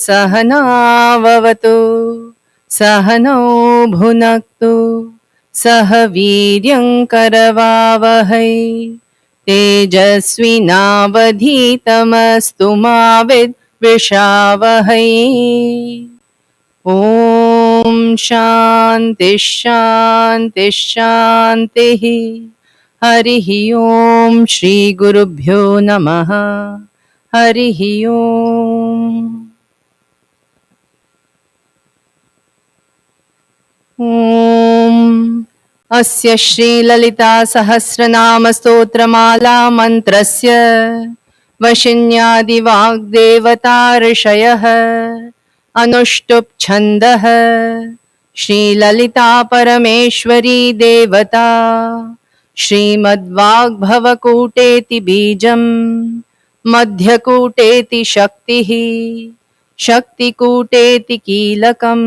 सहनाववतु सहनौ भुनक्तु सह वीर्यं करवावहै तेजस्विनावधीतमस्तु मा विद्विषावहै। ॐ शान्ति शान्ति शान्तिः। हरिः ॐ श्री गुरुभ्यो नमः। हरिः ॐ। ॐ अस्य श्रीललिता सहस्रनाम स्तोत्रमाला मन्त्रस्य वशिन्यादिवाग्देवता ऋषयः अनुष्टुप् छन्दः श्रीललिता परमेश्वरी देवता श्रीमद्वाग्भवकूटेति बीजम् मध्यकूटेति शक्तिः शक्तिकूटेति कीलकम्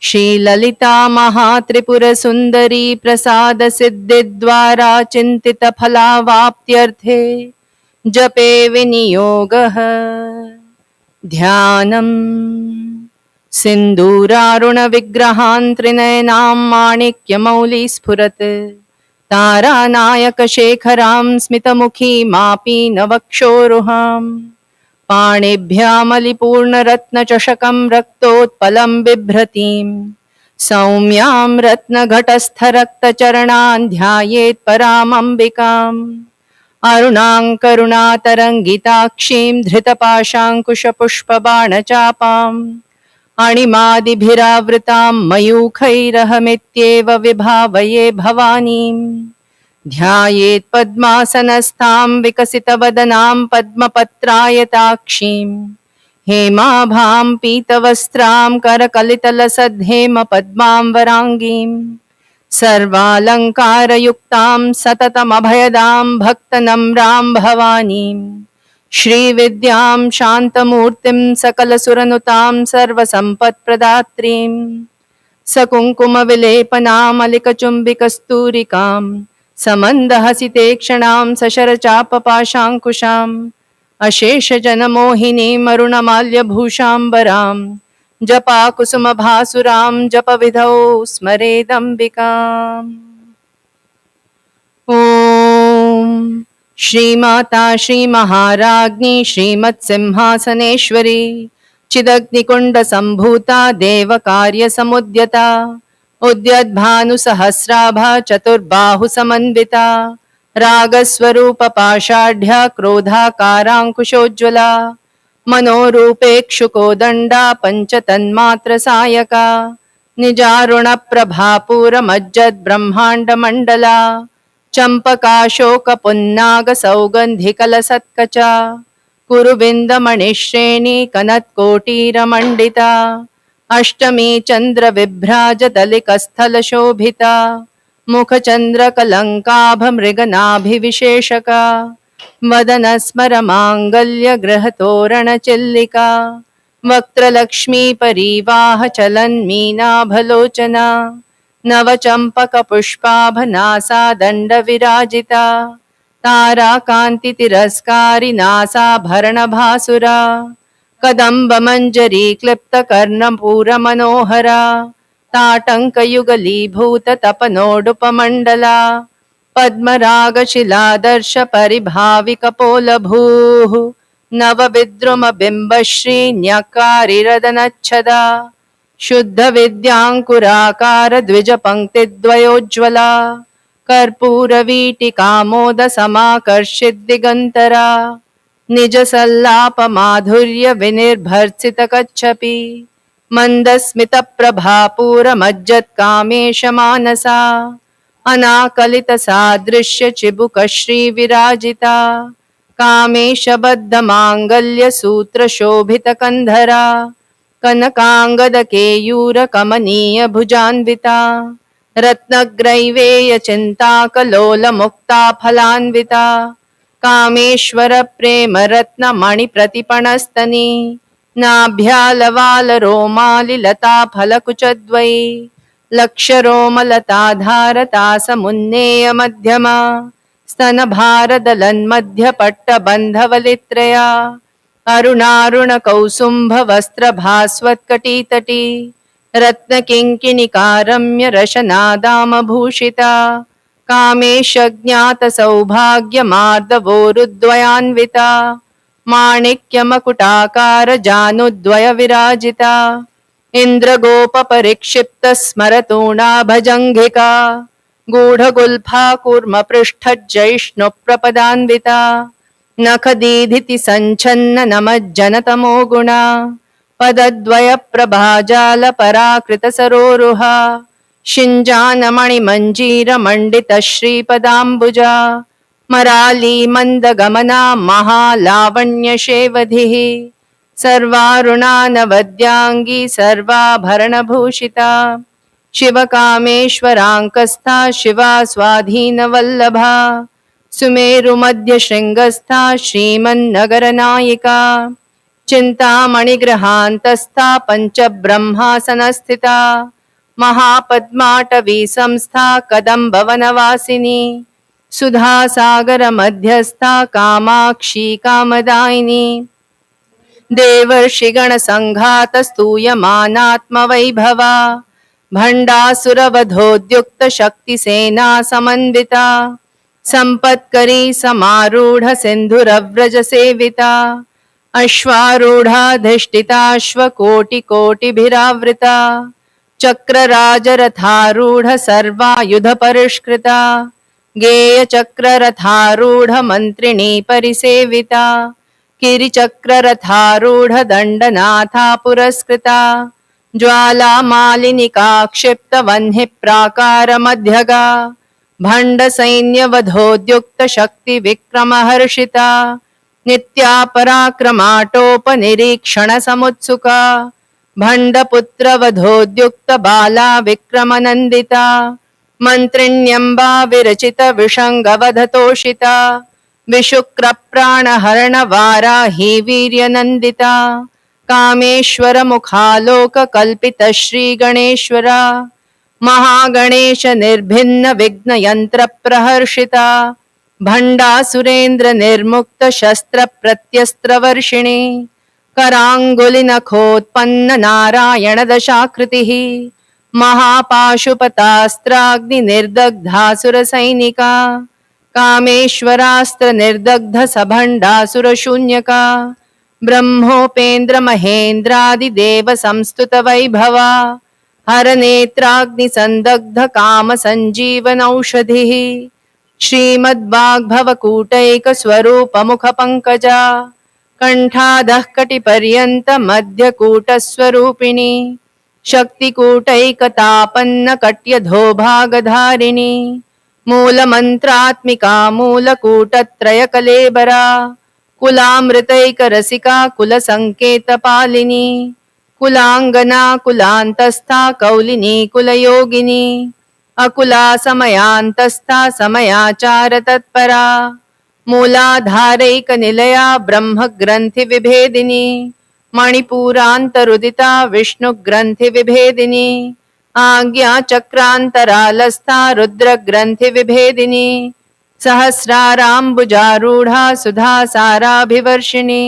श्रीललिता महात्रिपुरसुन्दरी प्रसाद सिद्धिद्वारा चिन्तित फलावाप्त्यर्थे जपे विनियोगः। ध्यानम् सिन्दूरारुण विग्रहान् त्रिनयनां माणिक्यमौलि स्फुरत् तारानायक शेखरां स्मितमुखी मापी नवक्षोरुहाम् पाणिभ्यामलिपूर्णरत्नचषकं रक्तोत्पलं बिभ्रतीं सौम्यां रत्नघटस्थरक्तचरणान् ध्यायेत् परामम्बिकाम् अरुणां करुणातरङ्गिताक्षीं धृतपाशाङ्कुशपुष्पबाणचापाम् अणिमादिभिरावृतां मयूखैरहमित्येव विभावये भवानीम् ध्यायेत् पद्मासनस्थां विकसितवदनां पद्मपत्रायताक्षीं हेमाभां पीतवस्त्रां करकलितलसद्धेम पद्मां वराङ्गीं सर्वालङ्कारयुक्तां सततमभयदां भक्तनम्रां भवानीं श्रीविद्यां शान्तमूर्तिं सकलसुरनुतां सर्वसम्पत्प्रदात्रीं सकुङ्कुमविलेपनामलिकचुम्बिकस्तूरिकां समन्दहसितेक्षणां सशरचापपाशाङ्कुशाम् अशेषजनमोहिनीं अरुणमाल्यभूषाम्बरां जपाकुसुमभासुरां जपविधौ स्मरेदम्बिकाम्। ॐ श्रीमाता श्रीमहाराज्ञी श्रीमत्सिंहासनेश्वरी चिदग्निकुण्डसम्भूता देवकार्यसमुद्यता उद्यद्भानुसहस्राभा चतुर्बाहुसमन्विता रागस्वरूप पाषाढ्या क्रोधाकाराङ्कुशोज्ज्वला मनोरूपेक्षुकोदण्डा पञ्चतन्मात्रसायका निजारुणप्रभापूरमज्जद्ब्रह्माण्डमण्डला चम्पकाशोकपुन्नागसौगन्धिकलसत्कचा कुरुविन्दमणिश्रेणी कनत्कोटीरमण्डिता अष्टमी चन्द्रविभ्राजदलिकस्थलशोभिता मुखचन्द्रकलङ्काभमृगनाभिविशेषका वदनस्मरमाङ्गल्यगृहतोरणचिल्लिका वक्त्रलक्ष्मीपरीवाहचलन्मीनाभलोचना नवचम्पकपुष्पाभनासा दण्डविराजिता ताराकान्तितिरस्कारि नासाभरणभासुरा कदम्बमञ्जरी क्लिप्तकर्णपूरमनोहरा ताटङ्कयुगलीभूततपनोडुपमण्डला पद्मरागशिलादर्श परिभाविकपोलभूः नवविद्रुमबिम्बश्रीन्यकारिरदनच्छदा शुद्धविद्याङ्कुराकार द्विजपङ्क्तिद्वयोज्ज्वला कर्पूरवीटिकामोदसमाकर्षिद्दिगन्तरा निजसल्लापमाधुर्य विनिर्भर्सितकच्छपि मन्दस्मितप्रभापूरमज्जत्कामेशमानसा अनाकलितसादृश्य चिबुकश्रीविराजिता कामेशबद्धमाङ्गल्यसूत्रशोभितकन्धरा कनकाङ्गदकेयूरकमनीयभुजान्विता रत्नग्रैवेयचिन्ताकलोलमुक्ताफलान्विता कामेश्वरप्रेमरत्नमणिप्रतिपणस्तनी नाभ्यालवालरोमालिलताफलकुचद्वयी लक्ष्यरोमलताधारतासमुन्नेयमध्यमा स्तनभारदलन्मध्यपट्टबन्धवलित्रया अरुणारुणकौसुम्भवस्त्रभास्वत्कटीतटी रत्नकिङ्किणिकारम्यरशनादामभूषिता कामेशज्ञातसौभाग्यमार्दवोरुद्वयान्विता माणिक्यमकुटाकारजानुद्वयविराजिता इन्द्रगोपपरिक्षिप्तस्मरतूणाभजङ्घिका गूढगुल्फा कूर्मपृष्ठज्जैष्णुप्रपदान्विता नखदीधिति सञ्छन्न नमज्जनतमो गुणा पदद्वयप्रभाजालपराकृतसरोरुहा शिञ्जानमणिमञ्जीरमण्डितश्रीपदाम्बुजा मराली मन्दगमना महालावण्यशेवधिः सर्वारुणानवद्याङ्गी सर्वाभरणभूषिता शिवकामेश्वराङ्कस्था शिवा स्वाधीनवल्लभा सुमेरुमध्यशृङ्गस्था श्रीमन्नगरनायिका चिन्तामणिगृहान्तस्था पञ्चब्रह्मासनस्थिता महापद्माटवी संस्था कदम्बवनवासिनी सुधासागरमध्यस्था कामाक्षी कामदायिनी देवर्षिगणसङ्घातस्तूयमानात्मवैभवा भण्डासुरवधोद्युक्तशक्तिसेना समन्विता सम्पत्करी समारूढ सिन्धुरव्रजसेविता अश्वारूढाधिष्ठिताश्वकोटिकोटिभिरावृता चक्रराजरथारूढ सर्वायुधपरिष्कृता गेयचक्ररथारूढ मन्त्रिणी परिसेविता किरिचक्ररथारूढ दण्डनाथा पुरस्कृता ज्वालामालिनिका क्षिप्तवह्निप्राकारमध्यगा भण्डसैन्यवधोद्युक्तशक्तिविक्रमहर्षिता नित्या पराक्रमाटोपनिरीक्षणसमुत्सुका भण्डपुत्रवधोद्युक्तबाला विक्रमनन्दिता मन्त्रिण्यम्बा विरचितविषङ्गवधतोषिता विशुक्रप्राणहरणवाराही वीर्यनन्दिता कामेश्वरमुखालोककल्पितश्रीगणेश्वरा महागणेश निर्भिन्नविघ्नयन्त्रप्रहर्षिता भण्डासुरेन्द्रनिर्मुक्तशस्त्रप्रत्यस्त्रवर्षिणी कराङ्गुलिनखोत्पन्ननारायणदशाकृतिः महापाशुपतास्त्राग्निनिर्दग्धासुरसैनिका कामेश्वरास्त्रनिर्दग्धसभण्डासुरशून्यका ब्रह्मोपेन्द्रमहेन्द्रादिदेवसंस्तुतवैभवा हरनेत्राग्निसन्दग्धकामसञ्जीवनौषधिः श्रीमद्वाग्भवकूटैकस्वरूपमुखपङ्कजा कण्ठादः कटिपर्यन्तमध्यकूटस्वरूपिणी शक्तिकूटैकतापन्नकट्यधोभागधारिणी मूलमन्त्रात्मिका मूलकूटत्रयकलेबरा कुलामृतैकरसिका कुलसङ्केतपालिनी कुलाङ्गना कुलान्तस्था कौलिनी कुलयोगिनी अकुला समयान्तस्था समयाचारतत्परा मूलाधारैकनिलया ब्रह्मग्रन्थिविभेदिनी मणिपूरान्तरुदिता विष्णुग्रन्थिविभेदिनी आज्ञाचक्रान्तरालस्था रुद्रग्रन्थिविभेदिनी सहस्राराम्बुजारूढा सुधासाराभिवर्षिणी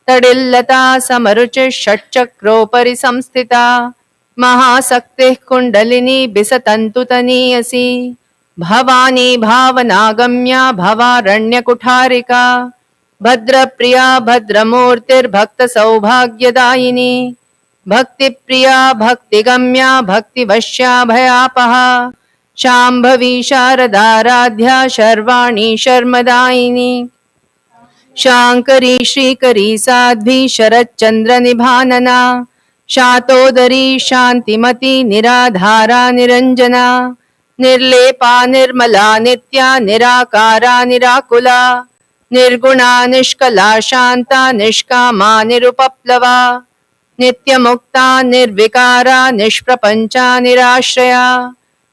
तडिल्लता समरुचिः षट्चक्रोपरि संस्थिता महाशक्तिः कुण्डलिनी बिसतन्तुतनीयसी भवानी भावनागम्या भवारण्यकुठारिका भद्रप्रिया भद्रमूर्तिर्भक्तसौभाग्यदायिनी भक्तिप्रिया भक्तिगम्या भक्तिवश्या भयापहा शाम्भवी शारदाराध्या शर्वाणी शर्मदायिनी शाङ्करी श्रीकरी साध्वी शरच्चन्द्रनिभानना शातोदरी शान्तिमती निराधारा निरञ्जना निर्लेपा निर्मला नित्या निराकारा निराकुला निर्गुणा निष्कला शांता निष्कामा निरुपप्लवा नित्यमुक्ता निर्विकारा निष्प्रपंचा निराश्रया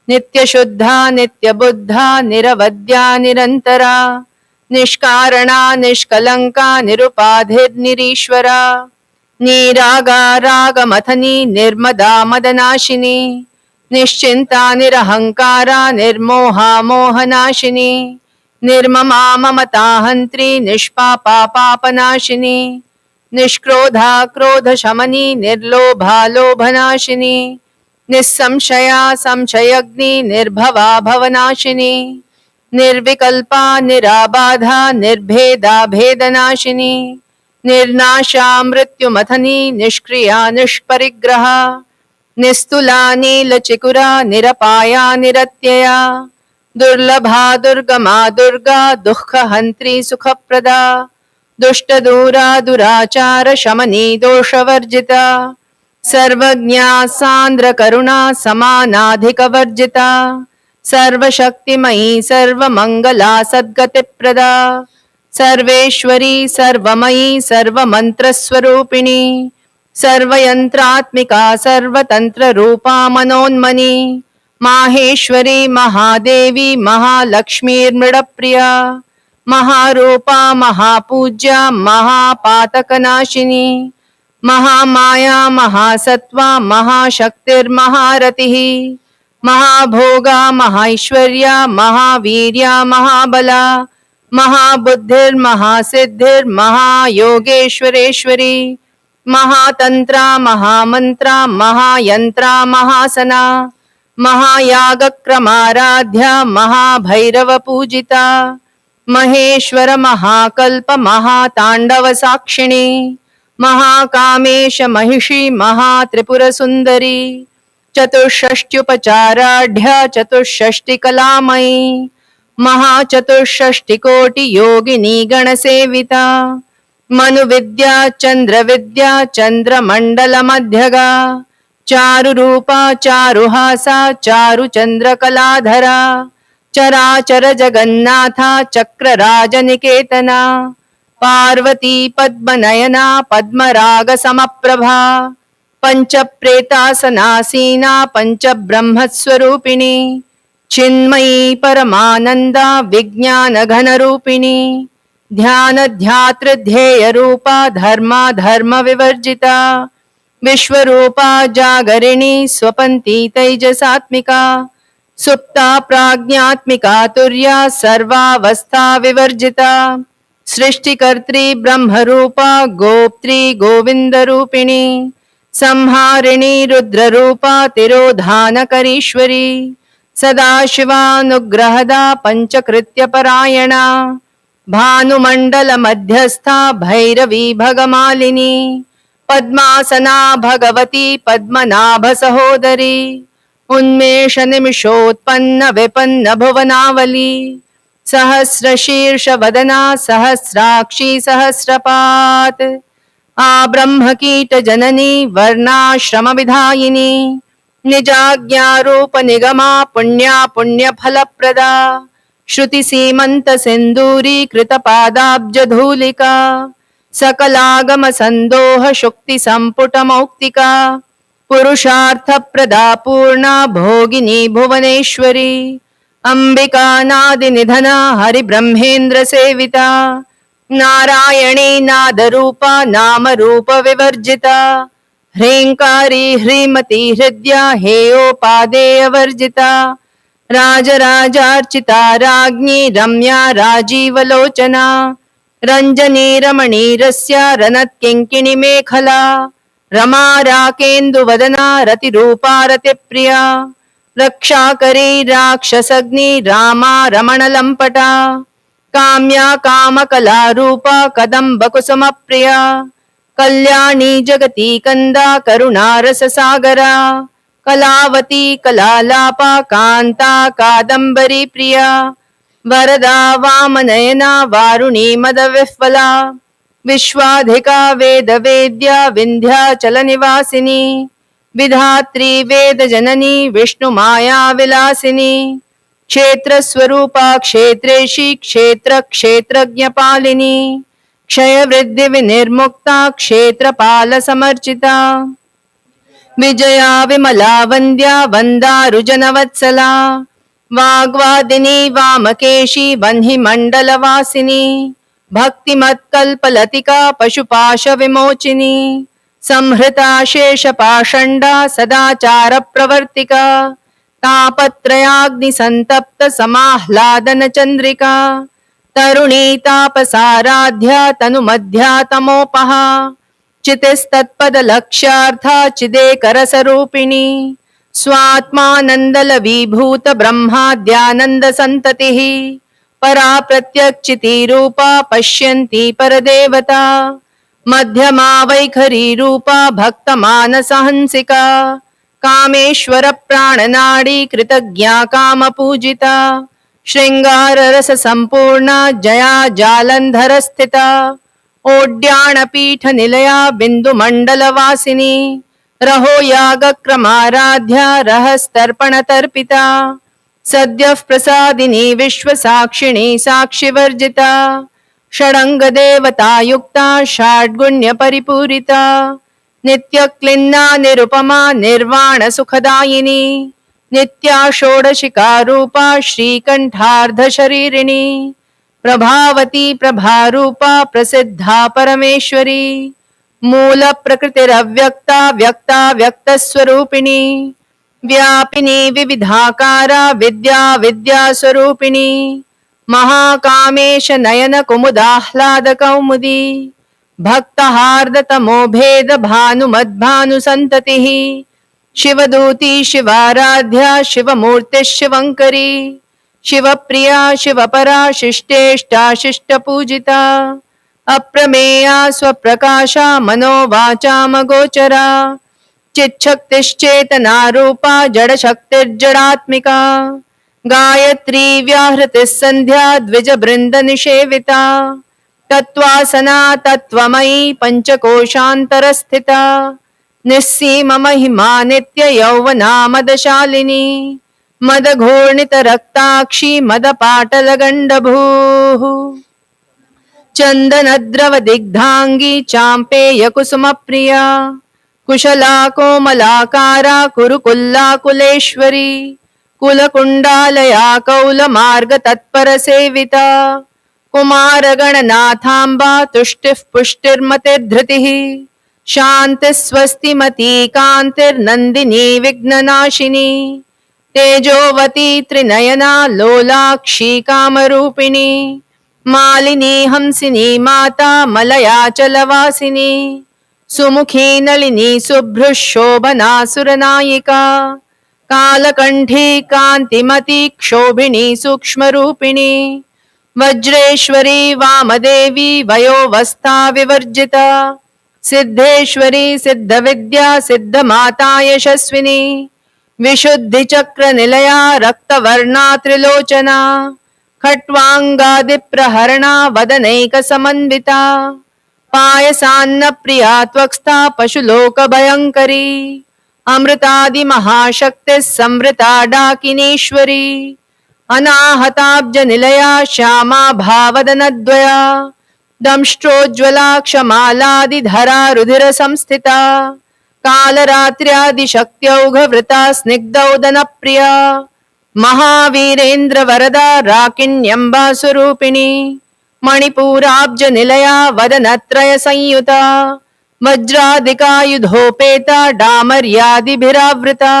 नित्यशुद्धा नित्यबुद्धा निरवद्या निरंतरा निष्कारणा निष्कलंका निरुपाधिर्निरीश्वरा निरागा रागमथनी निर्मदा मदनाशिनी निश्चिंता निरहंकारा निर्मोहा मोहनाशिनी निर्ममा ममताहंत्री निष्पापा पापनाशिनी निष्क्रोधा क्रोधशमनी निर्लोभा लोभनाशिनी निस्संशया संशयग्नि निर्भवा भवनाशिनी निर्विकल्पा निराबाधा निर्भेदा भेदनाशिनी निर्नाशा मृत्युमथनी निष्क्रिया निष्परिग्रहा निस्तुला नीलचिकुरा निरपाया निरत्यया दुर्लभा दुर्गमा दुर्गा दुःखहन्त्री सुखप्रदा दुष्टदूरा दुराचार शमनी दोषवर्जिता सर्वज्ञा सान्द्र करुणा समानाधिकवर्जिता सर्वशक्तिमयी सर्वमंगला सद्गतिप्रदा सर्वेश्वरी सर्वमयी सर्वमन्त्रस्वरूपिणी सर्वयंत्रात्मिका सर्वतंत्ररूपा मनोन्मनी माहेश्वरी महादेवी महालक्ष्मीर्मृडप्रिया महारूपा महापूज्या महापातकनाशिनी महामाया महासत्वा महाशक्तिर्महारतिः महाभोगा महाऐश्वर्या महावीर्या महाबला महाबुद्धिर्महासिद्धिर्महायोगेश्वरेश्वरी महातंत्रा महामंत्रा महायंत्रा महासना महायागक्रमाराध्या महाभैरव पूजिता महेश्वर महाकल्प महातांडव साक्षिणी महाकामेश महिषी महात्रिपुरसुंदरी चतुष्षष्ट्युपचाराढ्या चतुष्षष्टिकलामयी महाचतुष्षष्टिकोटि योगिनी गणसेविता मनुविद्या चंद्रविद्या चंद्रमंडलमध्यगा चारुरूपा चारुहासा चारुचंद्रकलाधरा चराचर जगन्नाथा चक्रराजनिकेतना पार्वती पद्मनयना पद्मरागसमप्रभा पंचप्रेतासनासीना पंचब्रह्मस्वरूपिणी चिन्मयी परमानंदा विज्ञानघनरूपिणी ध्यान ध्यातृ ध्येय रूपा धर्मा धर्म विवर्जिता विश्वरूपा जागरिणी स्वपंती तैजसात्मिका सुप्ता प्राज्ञात्मिका तुर्या सर्वावस्था विवर्जिता सृष्टिकर्त्री ब्रह्मरूपा गोप्त्री गोविंदरूपिणी संहारिणी रुद्ररूपा तिरोधानकरीश्वरी सदाशिवानुग्रहदा पंचकृत्यपरायणा भानुमंडल मध्यस्था भैरवी भगमालिनी पद्मासना भगवती पद्मनाभ सहोदरी उन्मेष निमिषोत्पन्न विपन्न भुवनावली सहस्रशीर्ष वदना सहस्राक्षी सहस्रपात आ ब्रह्मकीट जननी वर्णाश्रम विधायिनी निजाज्ञारूप निगमा पुण्या पुण्य फलप्रदा श्रुति सीमंत सिंदूरी कृत पादाब्ज धूलिका सकलागम संदोह शुक्ति संपुट मौक्तिका पुरुषार्थ प्रदा पूर्णा भोगिनी भुवनेश्वरी अंबिका नादि निधना हरि ब्रह्मेन्द्र सेविता नारायणी नाद रूपा नाम रूप विवर्जिता ह्रींकारी ह्रीमती हृद्या हेयोपादेय वर्जिता राजराजार्चिता राज्ञी रम्या राजीवलोचना रंजनी रमणीरस्या रनत्किंकिणी मेखला रमा राकेन्दुवदना रतिरूपा रतिप्रिया रक्षाकरी राक्षसग्नि रामा रमणलंपटा काम्या कामकला रूपा कदम्बकुसुमप्रिया कल्याणी जगती कंदा करुणा रससागरा कलावती कलालापा कांता कादंबरी प्रिया वरदा वामनयना वारुणी मदविह्वला विश्वाधिका वेदवेद्या विंध्याचल निवासिनी विधात्री वेद जननी विष्णु माया विलासिनी क्षेत्र स्वरूपा क्षेत्रेशी क्षेत्र क्षेत्रज्ञपालिनी क्षय वृद्धि विनिर्मुक्ता क्षेत्रपाल समर्चिता विजया विमला वन्द्या वन्दारुजनवत्सला वाग्वादिनी वामकेशी वह्नि मण्डलवासिनी भक्तिमत्कल्पलतिका पशुपाश विमोचिनी संहृता शेषपाषण्डा सदाचार प्रवर्तिका तापत्रयाग्निसन्तप्त समाह्लादन चन्द्रिका तरुणी तापसाराध्या तनुमध्या तमोपहा चितिस्तत्पदलक्ष्यार्था चिदेकरसरूपिणी स्वात्मानन्दलवीभूत ब्रह्माद्यानन्दसन्ततिः परा प्रत्यक्षितिरूपा पश्यन्ती परदेवता मध्यमा वैखरी रूपा भक्तमानसहंसिका कामेश्वर प्राणनाडी कृतज्ञा कामपूजिता शृंगाररस संपूर्णा जया जालंधर स्थिता ओड्याणपीठ निलया बिन्दुमण्डलवासिनी रहो यागक्रमाराध्या रहस्तर्पणतर्पिता सद्यः प्रसादिनी विश्वसाक्षिणी साक्षिवर्जिता षडङ्गदेवतायुक्ता षड्गुण्यपरिपूरिता नित्यक्लिन्ना निरुपमा निर्वाणसुखदायिनी नित्या षोडशिकारूपा श्रीकण्ठार्धशरीरिणी प्रभावती प्रभारूपा प्रसिद्धा परमेश्वरी मूल प्रकृतिरव्यक्ता व्यक्ता व्यक्तस्वरूपिणी व्यापिनी विविधाकारा विद्या विद्यास्वरूपिणी महाकामेश नयन कुमुदाह्लाद कौमुदी भक्तहार्दतमो भेद भानुमद्भानुसन्ततिः शिवदूती शिवाराध्या शिवमूर्तिः शिवङ्करी शिवप्रिया शिवपरा शिष्टेष्टा शिष्टपूजिता अप्रमेया स्वप्रकाशा मनोवाचामगोचरा चिच्छक्तिश्चेतना रूपा जडशक्तिर्जडात्मिका गायत्री व्याहृतिः सन्ध्या द्विजबृन्दनिषेविता तत्त्वासना तत्त्वमयी पञ्चकोशान्तरस्थिता निस्सीम महिमा नित्ययौवना मदशालिनी मदघूर्णितरक्ताक्षी मदपाटलगण्डभूः चन्दनद्रवदिग्धाङ्गी चाम्पेयकुसुमप्रिया कुशला कोमलाकारा कुरुकुल्लाकुलेश्वरी कुलकुण्डालया कौलमार्गतत्परसेविता कुमारगणनाथाम्बा तुष्टिः पुष्टिर्मतिर्धृतिः शान्तिः स्वस्तिमती कान्तिर्नन्दिनी विघ्ननाशिनी तेजोवती त्रिनयना लोलाक्षी कामरूपिणी मालिनी हंसिनी माता मलयाचलवासिनी सुमुखी नलिनी शुभ्रुः शोभना सुरनायिका कालकण्ठी कान्तिमती क्षोभिणी सूक्ष्मरूपिणी वज्रेश्वरी वामदेवी वयोवस्था विवर्जिता सिद्धेश्वरी सिद्धविद्या सिद्धमाता यशस्विनी विशुद्धिचक्रनिलया रक्तवर्णा त्रिलोचना खट्वाङ्गादिप्रहरणा वदनैकसमन्विता पायसान्नप्रिया त्वक्स्था पशुलोकभयङ्करी अमृतादिमहाशक्तिः संवृता डाकिनीश्वरी अनाहताब्जनिलया श्यामा भावदनद्वया दंष्ट्रोज्ज्वला क्षमालादिधरा रुधिरसंस्थिता कालरात्र्यादिशक्त्यौघवृता स्निग्धौदनप्रिया महावीरेन्द्रवरदा राकिण्यम्बा स्वरूपिणी मणिपूराब्जनिलया वदनत्रयसंयुता वज्रादिकायुधोपेता डामर्यादिभिरावृता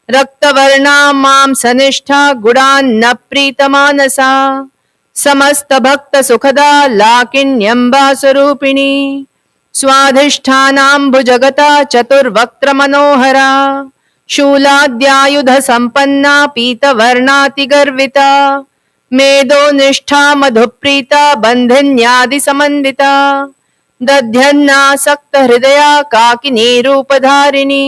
रक्तवर्णा मांसनिष्ठा गुडान्न प्रीतमानसा समस्तभक्तसुखदा लाकिन्यम्बा स्वरूपिणी स्वाधिष्ठानाम्बुजगता चतुर्वक्त्रमनोहरा शूलाद्यायुधसम्पन्ना पीतवर्णातिगर्विता मेदोनिष्ठा मधुप्रीता बन्धिन्यादिसमन्विता दध्यन्नासक्तहृदया काकिनी रूपधारिणी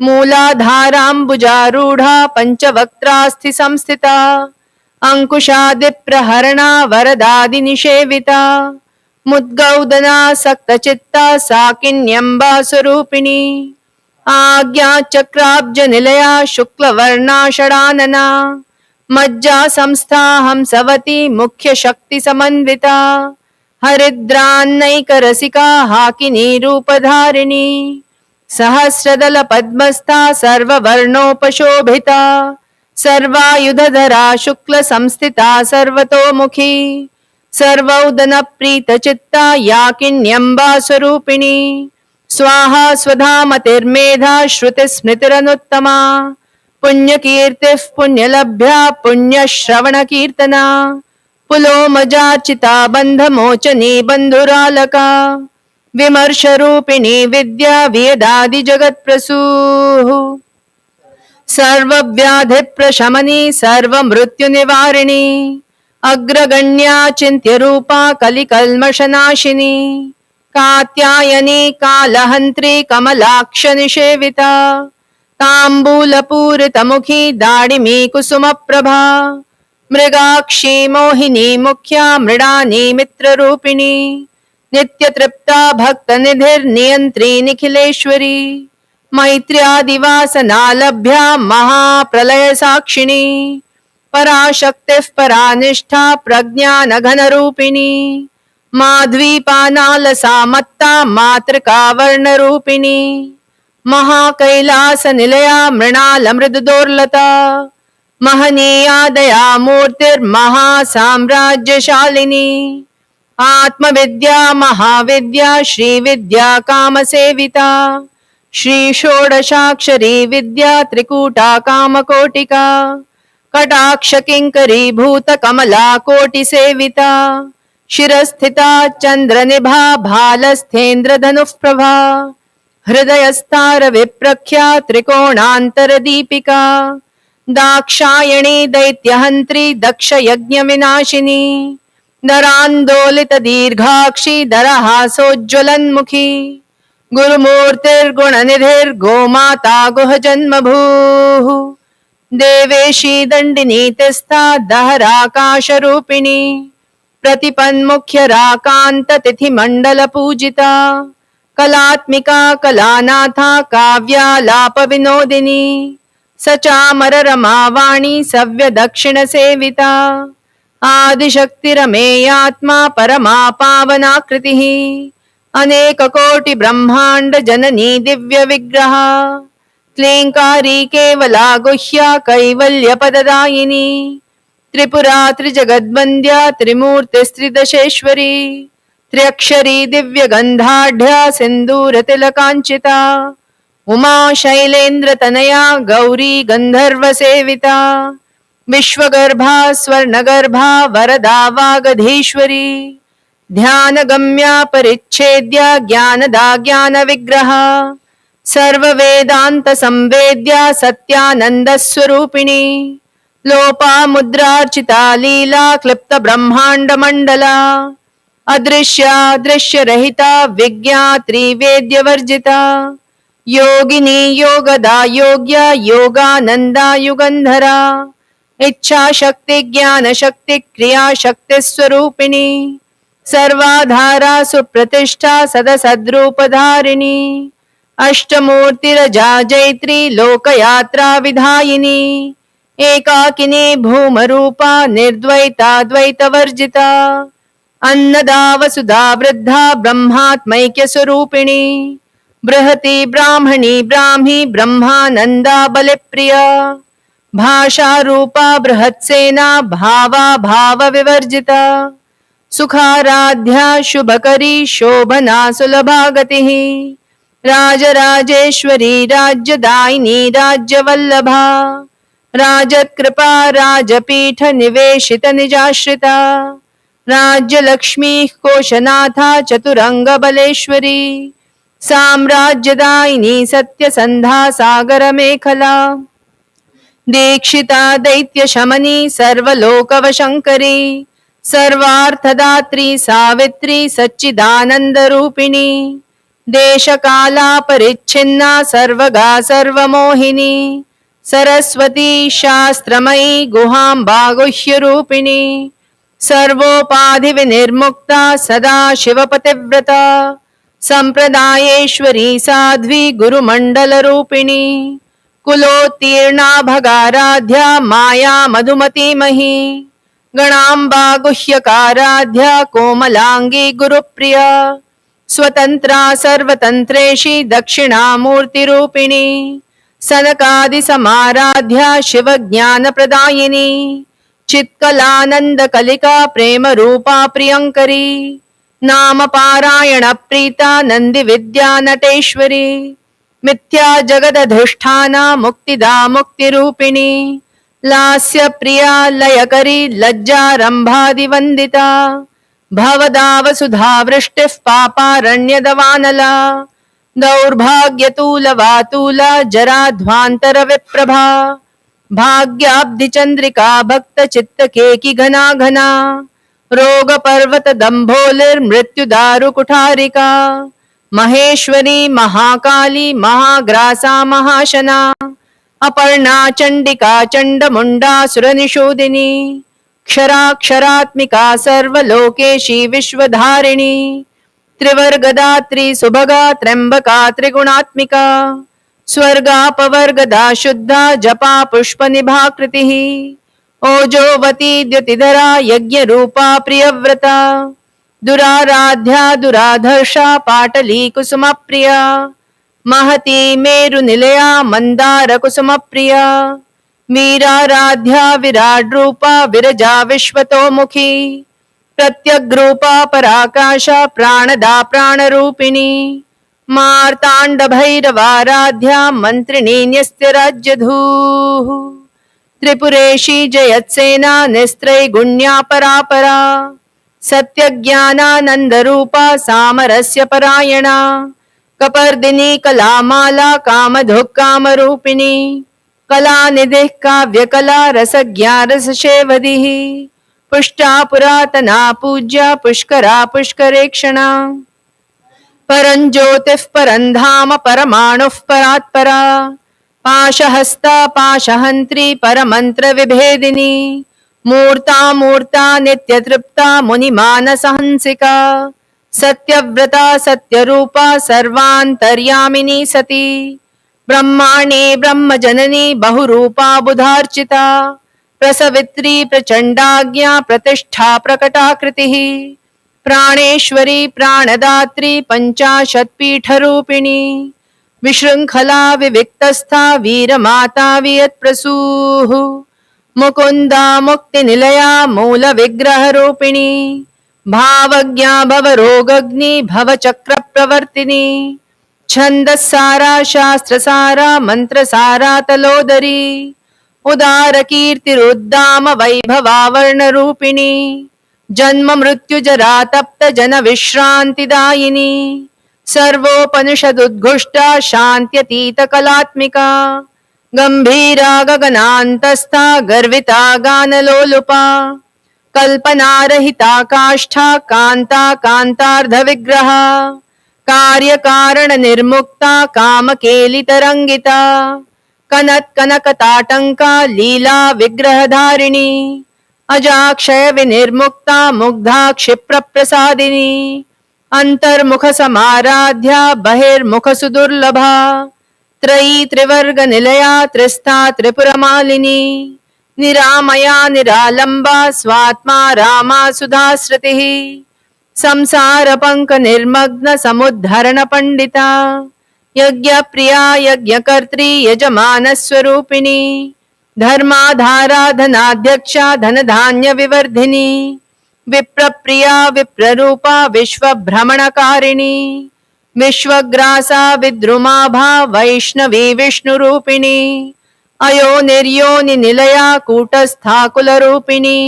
मूलाधाराम्बुजारूढा पञ्चवक्त्रास्थिसंस्थिता अंकुशादिप्रहरणा वरदादिनिषेविता मुद्गौदनासक्तचित्ता साकिन्यम्बा स्वरूपिणी आज्ञाचक्राब्जनिलया शुक्लवर्णा षडानना मज्जा संस्था हंसवती मुख्य शक्ति समन्विता हरिद्रान्नैकरसिका हाकिनी रूपधारिणी सहस्रदल पद्मस्था सर्ववर्णोपशोभिता सर्वायुधधरा शुक्ल संस्थिता सर्वतोमुखी सर्वौदन प्रीत चित्ता याकिन्यम्बा स्वरूपिणी स्वाहा स्वधामतिर्मेधा श्रुति स्मृतिरनुत्तमा पुण्यकीर्तिः पुण्यलभ्या पुण्यश्रवण कीर्तना पुलोमजार्चिता बन्धमोचनी बन्धुरालका विमर्शरूपिणी विद्या वेदादि जगत्प्रसूः सर्वव्याधिप्रशमनी सर्वमृत्युनिवारिणी अग्रगण्या चिन्त्यरूपा कलिकल्मषनाशिनी कात्यायनी कालहन्त्री कमलाक्ष निषेविता ताम्बूलपूरितमुखी दाडिमी कुसुमप्रभा मृगाक्षी मोहिनी मुख्या मृडानी मित्ररूपिणी नित्यतृप्ता भक्तनिधिर्नियन्त्री निखिलेश्वरी मैत्र्यादिवासनालभ्या महाप्रलयसाक्षिणी पराशक्तिः परानिष्ठा प्रज्ञानघनरूपिणी माध्वीपानालसा मत्ता मातृका वर्णरूपिणी महाकैलासनिलया मृणालमृदुदोर्लता महनीया दया मूर्तिर्महासाम्राज्यशालिनी आत्मविद्या महाविद्या श्रीविद्या कामसेविता श्री षोडशाक्षरी विद्या त्रिकूटा कामकोटिका कटाक्ष किंकरी भूत कमला कोटि सेविता शिरस्थिता चंद्रनिभा भालस्थेन्द्र धनुःप्रभा हृदयस्तार विप्रख्या त्रिकोणांतर दीपिका दाक्षायणी दैत्यहंत्री दक्ष यज्ञ विनाशिनी नरांदोलित दीर्घाक्षी दरहासोज्ज्वलन्मुखी गुरुमूर्तिर्गुणनिधिर्गोमाता गुहजन्मभूः देवेशी दंडिनी तिस्था दहराकाशरूपिणी प्रतिपन्मुख्यराकान्त तिथिमण्डल पूजिता कलात्मिका कलानाथा काव्यालाप विनोदिनी सचामर रमावाणी सव्य दक्षिण सेविता आदिशक्तिरमेयात्मा परमा पावनाकृतिः अनेक कोटि ब्रह्मांड जननी दिव्य विग्रह क्लींकारी केवला गुह्या कैवल्य पददायिनी त्रिपुरा त्रिजगद्वन्द्या त्रिमूर्तिस्त्रिदशेश्वरी त्र्यक्षरी दिव्य गंधाढ्या सिंदूर तिलकांचिता उमा शैलेन्द्र तनया गौरी गंधर्व सेविता विश्वगर्भा स्वर्णगर्भा वरदा वागधीश्वरी ध्यानगम्या परिच्छेद्या ज्ञानदा ज्ञान विग्रह सर्ववेदांत संवेद्या सत्यानंद स्वरूपिणी लोपा मुद्रार्चिता लीला क्लिप्त ब्रह्मांड मंडला अदृश्या दृश्य रहिता विज्ञात्री वेद्य वर्जिता योगिनी योगदा योग्या योगानंदा युगंधरा इच्छा शक्ति ज्ञान शक्ति क्रिया शक्ति स्वरूपिणी सर्वाधारा सुप्रतिष्ठा सदसद्रूपधारिणी अष्टमूर्तिरजा जैत्री लोकयात्रा विधायिनी एकाकिनी भूमरूपा निर्द्वैता द्वैतवर्जिता अन्नदा वसुधा वृद्धा ब्रह्मात्मैक्य स्वरूपिणी बृहति ब्राह्मणी ब्राह्मी ब्रह्मानंदा बलिप्रिया भाषा रूपा बृहत्सेना भावा भाव विवर्जिता सुखाराध्या शुभकरी शोभना सुलभा गतिः राजराजेश्वरी राज्यदायिनी राज्यवल्लभा राजकृपा राजपीठ निवेशित निजाश्रिता राज्यलक्ष्मी कोशनाथा चतुरंग बलेश्वरी साम्राज्यदायिनी सत्यसंधा सागर मेखला दीक्षिता दैत्य शमनी सर्वलोकवशंकरी सर्वार्थदात्री सावित्री सच्चिदानंद रूपिणी देशकाला परिच्छिन्ना सर्वगा सर्वमोहिनी सरस्वती शास्त्रमयी गुहाम्बा गुह्य रूपिणी सर्वोपाधि विनिर्मुक्ता सदा शिवपतिव्रता संप्रदायेश्वरी साध्वी गुरुमंडल रूपिणी कुलोत्तीर्णा भगाराध्या माया मधुमतीमही गणाम्बा गुह्यकाराध्या कोमलांगी गुरुप्रिया स्वतंत्रा सर्वतंत्रेशी दक्षिणामूर्तिरूपिणी सनकादिसमाराध्या शिवज्ञानप्रदायिनी चित्कलानन्दकलिका प्रेमरूपा प्रियङ्करी नाम पारायण प्रीता नन्दिविद्या नटेश्वरी मिथ्या जगदधिष्ठाना मुक्तिदा मुक्तिरूपिणी लास्य प्रिया लयकरी लज्जारम्भादिवन्दिता भवदावसुधावृष्टिः पापारण्यदवानला दौर्भाग्यतूलवातूला जराध्वान्तरविप्रभा भाग्याब्धिचन्द्रिका भक्तचित्तकेकी घना घना रोगपर्वतदम्भोलिर्मृत्युदारुकुठारिका महेश्वरी महाकाली महाग्रासा महाशना अपर्णा चण्डिका चण्डमुण्डासुरनिषूदिनी क्षराक्षरात्मिका सर्वलोकेशी विश्वधारिणी त्रिवर्गदात्री सुभगा त्र्यम्बका त्रिगुणात्मिका स्वर्गापवर्गदा शुद्धा जपा पुष्पनिभाकृतिः ओजोवती द्युतिधरा यज्ञरूपा प्रियव्रता दुराराध्या दुराधर्षा पाटली कुसुमप्रिया महती मेरुनिलया मन्दारकुसुमप्रिया वीराराध्या विराड्रूपा विरजा विश्वतोमुखी प्रत्यग्रूपा पराकाशा प्राणदा प्राणरूपिणी मार्ताण्डभैरवाराध्या मन्त्रिणी न्यस्त्यराज्यधूः त्रिपुरेशी जयत्सेना निस्त्रैगुण्या परापरा सत्यज्ञानानन्दरूपा सामरस्य परायणा कपर्दिनी कलामाला कामधुक्कामरूपिणी कलानिधिः काव्यकला रसज्ञा रससेवधिः पुष्टा पुरातना पूज्या पुष्करा पुष्करेक्षणा परञ्ज्योतिः परन्धाम परमाणुः परात्परा पाशहस्ता पाशहन्त्री परमन्त्रविभेदिनी मूर्ता मूर्ता नित्यतृप्ता मुनिमानसहंसिका सत्यव्रता सत्यरूपा सर्वान्तर्यामिनी सती ब्रह्माणी ब्रह्मजननी बहुरूपा बुधार्चिता प्रसवित्री प्रचण्डाज्ञा प्रतिष्ठा प्रकटाकृतिः प्राणेश्वरी प्राणदात्री पञ्चाशत्पीठरूपिणी विशृङ्खला विविक्तस्था वीरमाता वियत्प्रसूः मुकुन्दा मुक्तिनिलया मूलविग्रहरूपिणी भावज्ञा भवरोगग्नि भवचक्रप्रवर्तिनी छन्दस्सारा शास्त्रसारा मन्त्रसारा तलोदरी उदारकीर्तिरुद्दाम वैभवावर्णरूपिणी जन्म मृत्युजरा तप्त जन विश्रान्तिदायिनी सर्वोपनिषदुद्घुष्टा शान्त्यतीत कलात्मिका गंभीरा गगनान्तस्था गर्विता गानलोलुपा कल्पनारहिता काष्ठा कान्ता कान्तार्धविग्रहा कार्यकारण निर्मुक्ता कामकेलितरङ्गिता कनत्कनकताटङ्का लीला विग्रहधारिणी अजाक्षय विनिर्मुक्ता मुग्धा क्षिप्रप्रसादिनी अंतर्मुख समाराध्या बहिर्मुख सुदुर्लभा त्रयी त्रिवर्ग निलया त्रिस्था त्रिपुरमालिनी निरामया निरालंबा स्वात्मा रामा सुधाश्रुतिः संसार पंक निर्मग्न समुद्धरण पंडिता यज्ञ प्रिया यज्ञकर्त्री यजमान स्वरूपिणी धर्माधारा धनाध्यक्षा धनधान्य विवर्धिनी विप्रप्रिया विप्ररूपा विश्वभ्रमणकारिणी विश्वग्रासा विद्रुमाभा वैष्णवी विष्णुरूपिणी अयोनिर्योनि निलया कूटस्था कुलरूपिणी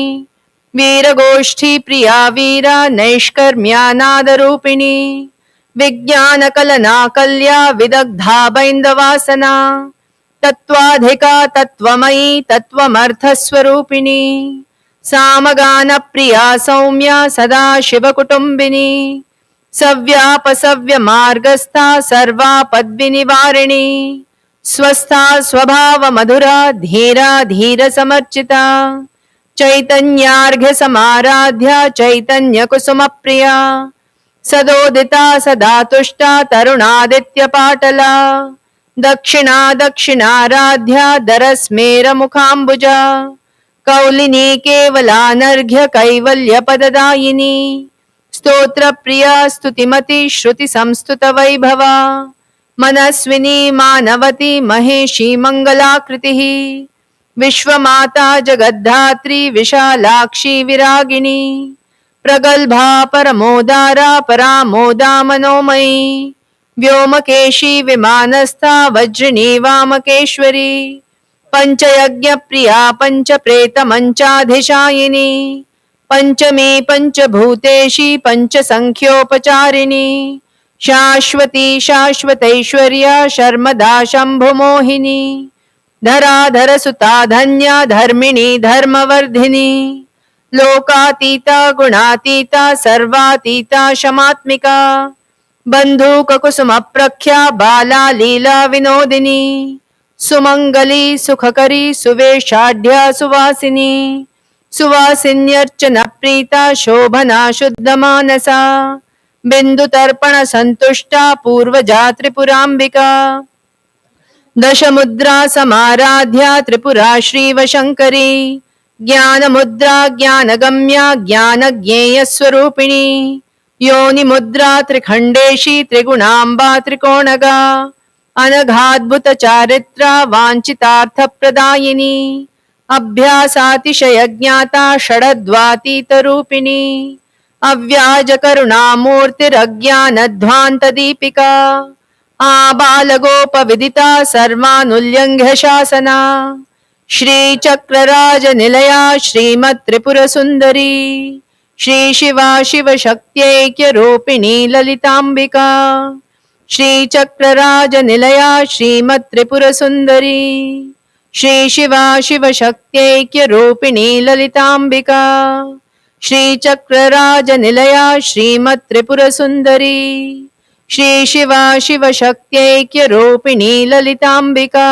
वीरगोष्ठी प्रिया वीरा नैष्कर्म्यानादरूपिणी विज्ञानकलना कल्या विदग्धा बैन्दवासना तत्त्वाधिका तत्त्वमयी तत्त्वमर्थस्वरूपिणी सामगान प्रिया सौम्या सदा शिवकुटुम्बिनी सव्यापसव्य मार्गस्था सर्वापद्विनिवारिणी स्वस्था स्वभाव मधुरा धीरा धीर समर्चिता चैतन्यार्घ्य समाराध्या चैतन्य कुसुम प्रिया सदोदिता सदा तुष्टा तरुणादित्य पाटला दक्षिणा दक्षिणाराध्या दरस्मेरमुखाम्बुजा कौलिनी केवलानर्घ्य कैवल्यपददायिनी स्तोत्रप्रिया स्तुतिमती श्रुतिसंस्तुतवैभवा मनस्विनी मानवती महेशी मङ्गलाकृतिः विश्वमाता जगद्धात्री विशालाक्षी विरागिणी प्रगल्भा परमोदारा परामोदा मनोमयी व्योमकेशी विमानस्था वज्रिणी वामकेश्वरी पंचयज्ञप्रिया पंचप्रेतमंचाधिशायिनी पंचमी पंचभूतेशी पंचसंख्योपचारिणी शाश्वती शाश्वतैश्वर्या शर्मदा शंभुमोहिनी धराधरसुता धन्या धर्मिणी धर्मवर्धिनी लोकातीता गुणातीता सर्वातीता शमात्मिका बंधुककुसुमप्रख्या बाला लीला विनोदिनी सुमंगली सुखकरी सुवेशाढ्या सुवासिनी सुवासिन्यर्चन प्रीता शोभना शुद्धमानसा बिंदुतर्पण संतुष्टा पूर्वजा त्रिपुरांबिका दशमुद्रा समाराध्या त्रिपुरा श्रीवशंकरी ज्ञानमुद्रा ज्ञानगम्या ज्ञानज्ञेयस्वरूपिणी योनिमुद्रा त्रिखंडेशी त्रिगुणांबा त्रिकोणगा अनघाद्भुत चारित्रा वांछितार्थप्रदायिनी अभ्यासातिशयज्ञाता षडद्वातीतरूपिणी अव्याजकरुणामूर्तिरज्ञानध्वान्तदीपिका आबालगोपविदिता सर्वानुल्यङ्घ्य शासना श्रीचक्रराजनिलया श्रीमत्त्रिपुरसुन्दरी श्रीशिवा शिवशक्त्यैक्यरूपिणी ललिताम्बिका श्रीचक्रराजनिलया श्रीमत्त्रिपुरसुन्दरी श्रीशिवा शिवशक्त्यैक्यरूपिणी ललिताम्बिका श्रीचक्रराजनिलया श्रीमत्त्रिपुरसुन्दरी श्रीशिवा शिवशक्त्यैक्यरूपिणी ललिताम्बिका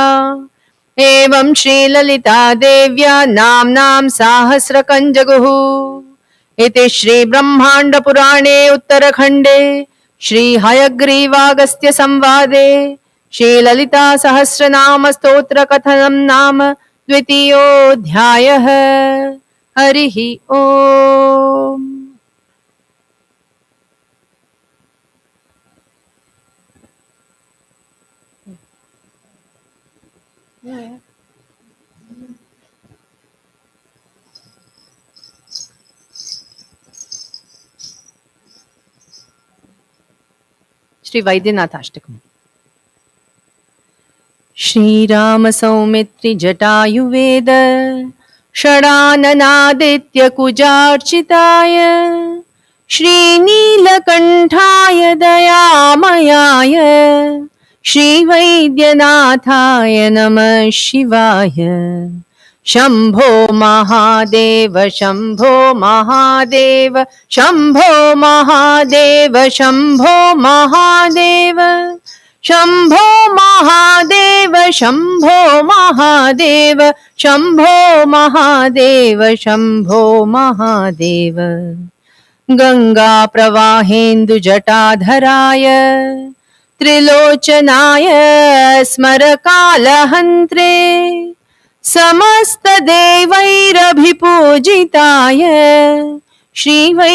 एवं श्रीललिता देव्या नाम्नां साहस्रकं इति श्रीब्रह्माण्डपुराणे उत्तरखण्डे श्रीहयग्रीवागस्त्य संवादे श्रीललिता सहस्रनाम स्तोत्रकथनं नाम द्वितीयोऽध्यायः। हरिः ओम्। श्री वैद्यनाथाष्टकम्। श्रीराम सौमित्रि जटायुवेद षडाननादित्य कुजार्चिताय श्रीनीलकण्ठाय दयामयाय श्रीवैद्यनाथाय नमः शिवाय। शंभो महादेव शंभो महादेव शंभो महादेव शंभो महादेव शंभो महादेव शंभो महादेव शंभो महादेव शंभो महादेव। गंगा प्रवाहेन्दु जटाधराय त्रिलोचनाय स्मरकालहन्त्रे समस्त देवैरभिपूजिताय श्रीवैद्यनाथाय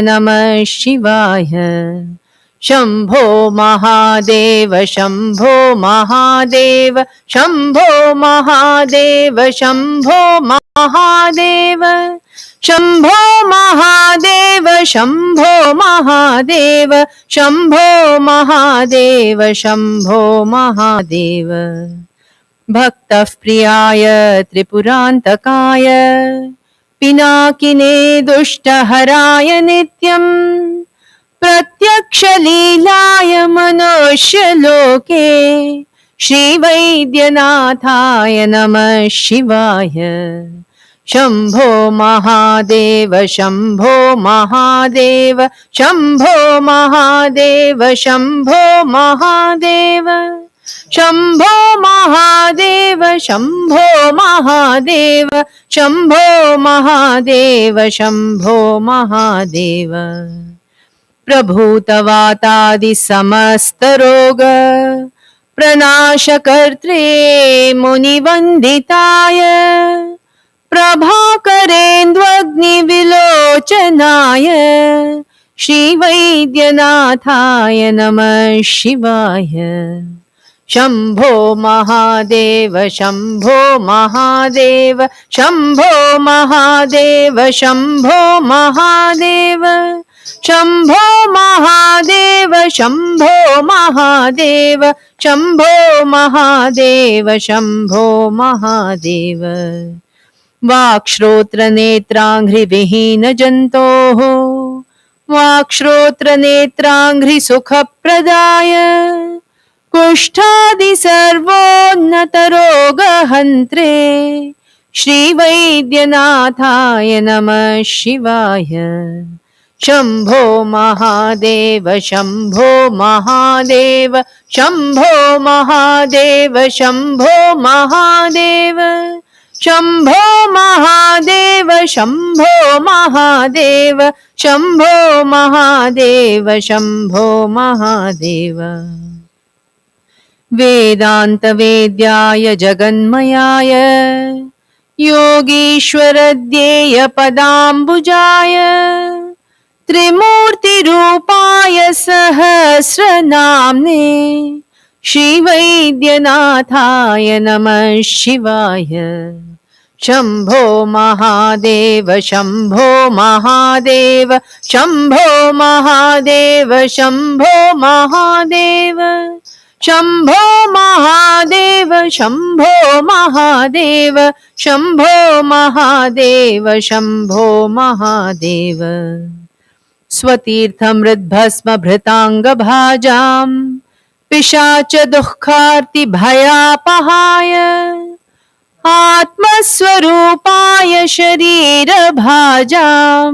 नमः शिवाय। शंभो महादेव शंभो महादेव शंभो महादेव शंभो महादेव शंभो महादेव शंभो महादेव शंभो महादेव शंभो महादेव। भक्तः प्रियाय त्रिपुरान्तकाय पिनाकिने दुष्टहराय नित्यं प्रत्यक्षलीलाय मनुष्यलोके श्रीवैद्यनाथाय नमः शिवाय। शंभो महादेव शंभो महादेव शंभो महादेव शंभो महादेव शंभो महादेव शंभो महादेव शंभो महादेव शंभो महादेव। प्रभूतवातादि समस्त रोग प्रनाशकर्त्रे मुनिवन्दिताय प्रभाकरेन्द्वग्निविलोचनाय श्रीवैद्यनाथाय नमः शिवाय। शम्भो महादेव शम्भो महादेव शम्भो महादेव शम्भो महादेव शम्भो महादेव शम्भो महादेव शम्भो महादेव शम्भो महादेव। वाक्श्रोत्रनेत्राङ्घ्रिविहीनजन्तोः वाक्श्रोत्रनेत्राङ्घ्रिसुखप्रदाय कुष्ठादि सर्वोन्नतरोगहन्त्रे श्रीवैद्यनाथाय नमः शिवाय। शम्भो महादेव शम्भो महादेव शम्भो महादेव शम्भो महादेव शम्भो महादेव शम्भो महादेव शम्भो महादेव शम्भो महादेव। वेदान्तवेद्याय जगन्मयाय योगीश्वरद्येयपदाम्बुजाय त्रिमूर्तिरूपाय सहस्रनाम्ने श्रीवैद्यनाथाय नमः शिवाय। शम्भो महादेव शम्भो महादेव शम्भो महादेव शम्भो महादेव शम्भो महादेव शम्भो महादेव शम्भो महादेव शम्भो महादेव। स्वतीर्थमृद्भस्मभृताङ्गभाजां पिशाच दुःखार्तिभयापहाय आत्मस्वरूपाय शरीरभाजां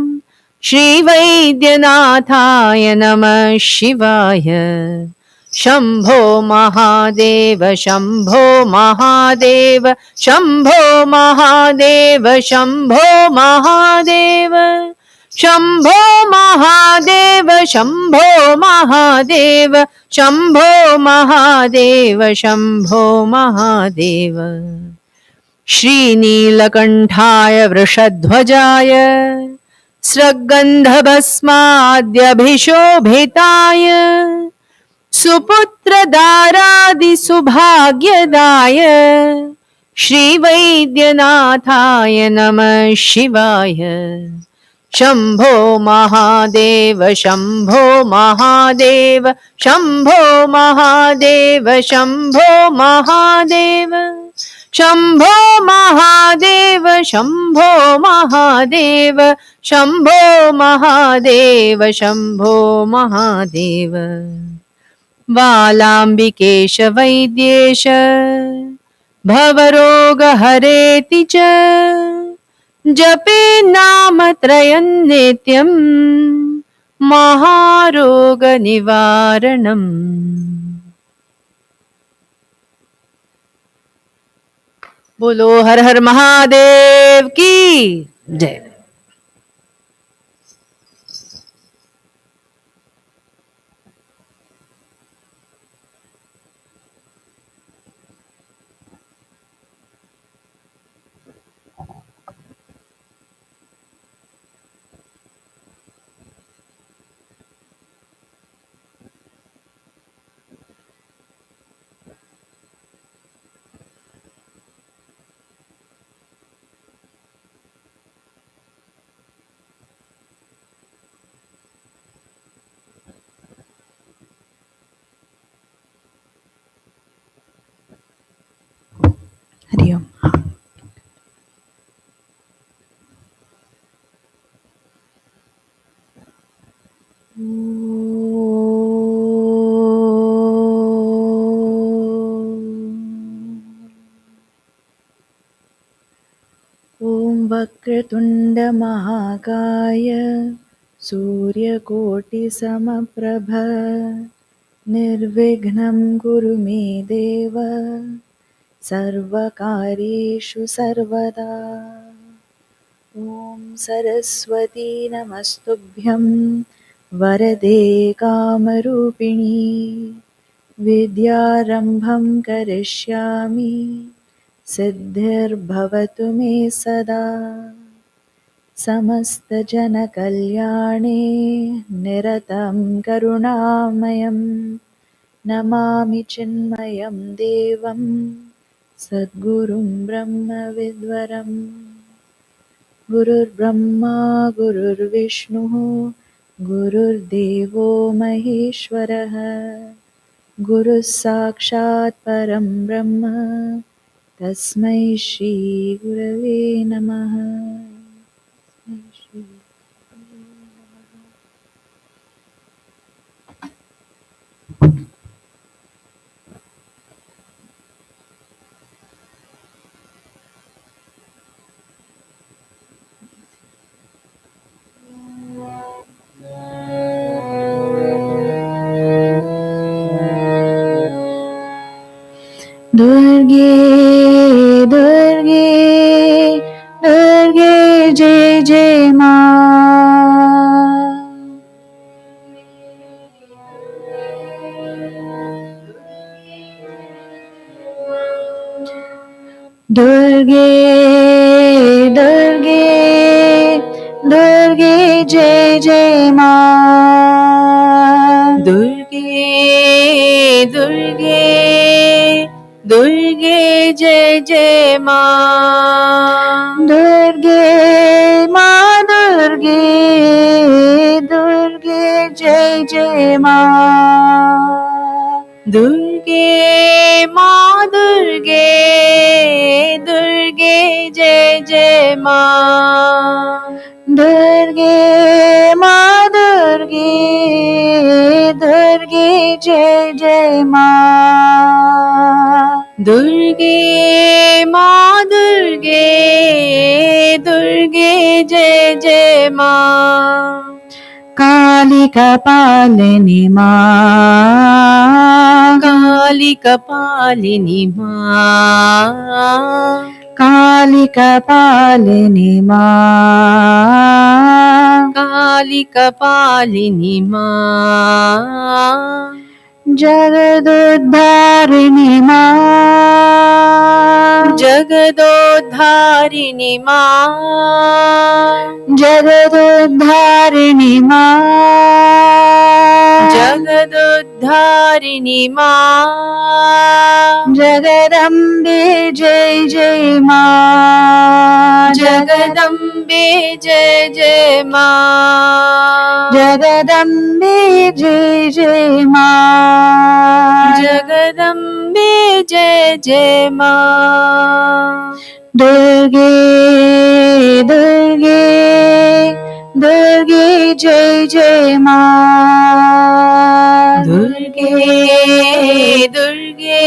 श्रीवैद्यनाथाय नमः शिवाय। शम्भो महादेव शम्भो महादेव शम्भो महादेव शम्भो महादेव शम्भो महादेव शम्भो महादेव शम्भो महादेव शम्भो महादेव। श्रीनीलकण्ठाय वृषध्वजाय स्रग्गन्धभस्माद्यभिशोभिताय सुपुत्रदारादिसुभाग्यदाय श्रीवैद्यनाथाय नमः शिवाय। शम्भो महादेव शम्भो महादेव शम्भो महादेव शम्भो महादेव शम्भो महादेव शम्भो महादेव शम्भो महादेव शम्भो महादेव। बालाम्बिकेश वैद्येश भवरोगहरेति च जपे नामत्रयं नित्यं महारोगनिवारणम्। बोलो हर हर महादेव की जय। हरि ओम। ॐ वक्रतुण्ड महाकाय सूर्यकोटिसमप्रभ निर्विघ्नं कुरु मे देव सर्वकार्येषु सर्वदा। ॐ सरस्वती नमस्तुभ्यं वरदे कामरूपिणी विद्यारम्भं करिष्यामि सिद्धिर्भवतु मे सदा समस्तजनकल्याणे निरतं करुणामयं नमामि चिन्मयं देवं सद्गुरुं ब्रह्मविद्वरम् गुरुर्ब्रह्मा गुरुर्विष्णुः गुरुर्देवो महेश्वरः गुरुः साक्षात् परं ब्रह्म तस्मै श्रीगुरवे नमः। दुर्गे दुर्गे दुर्गे जय जय मां। दुर्गे दुर्गे दुर्गे जय जय मां। दुर्गे दुर्गे दुर्गे जय जय मां। दुर्गे मां दुर्गे दुर्गे जय जय मां। दुर्गे मां दुर्गे दुर्गे जय जय मां। दुर्गे मां दुर्गे दुर्गे जय जय मां। दुर्गे मां दुर्गे दुर्गे जय जय मां। काली कपालिनी मां। काली कपालिनी मां। काली कपालिनी मां। काली कपालिनी मां। जगदुद्धारिणी मां। जगदोद्धारिणी मां। जगदुद्धारिणी मां। जगदोद्धारिणी मां। जगदम्बे जय जय मां। जगदम्बे जय जय मां। जगदम्बे जय जय मां। जगदम्बे जय जय मां। दुर्गे दुर्गे दुर्गे जय जय मां। दुर्गे दुर्गे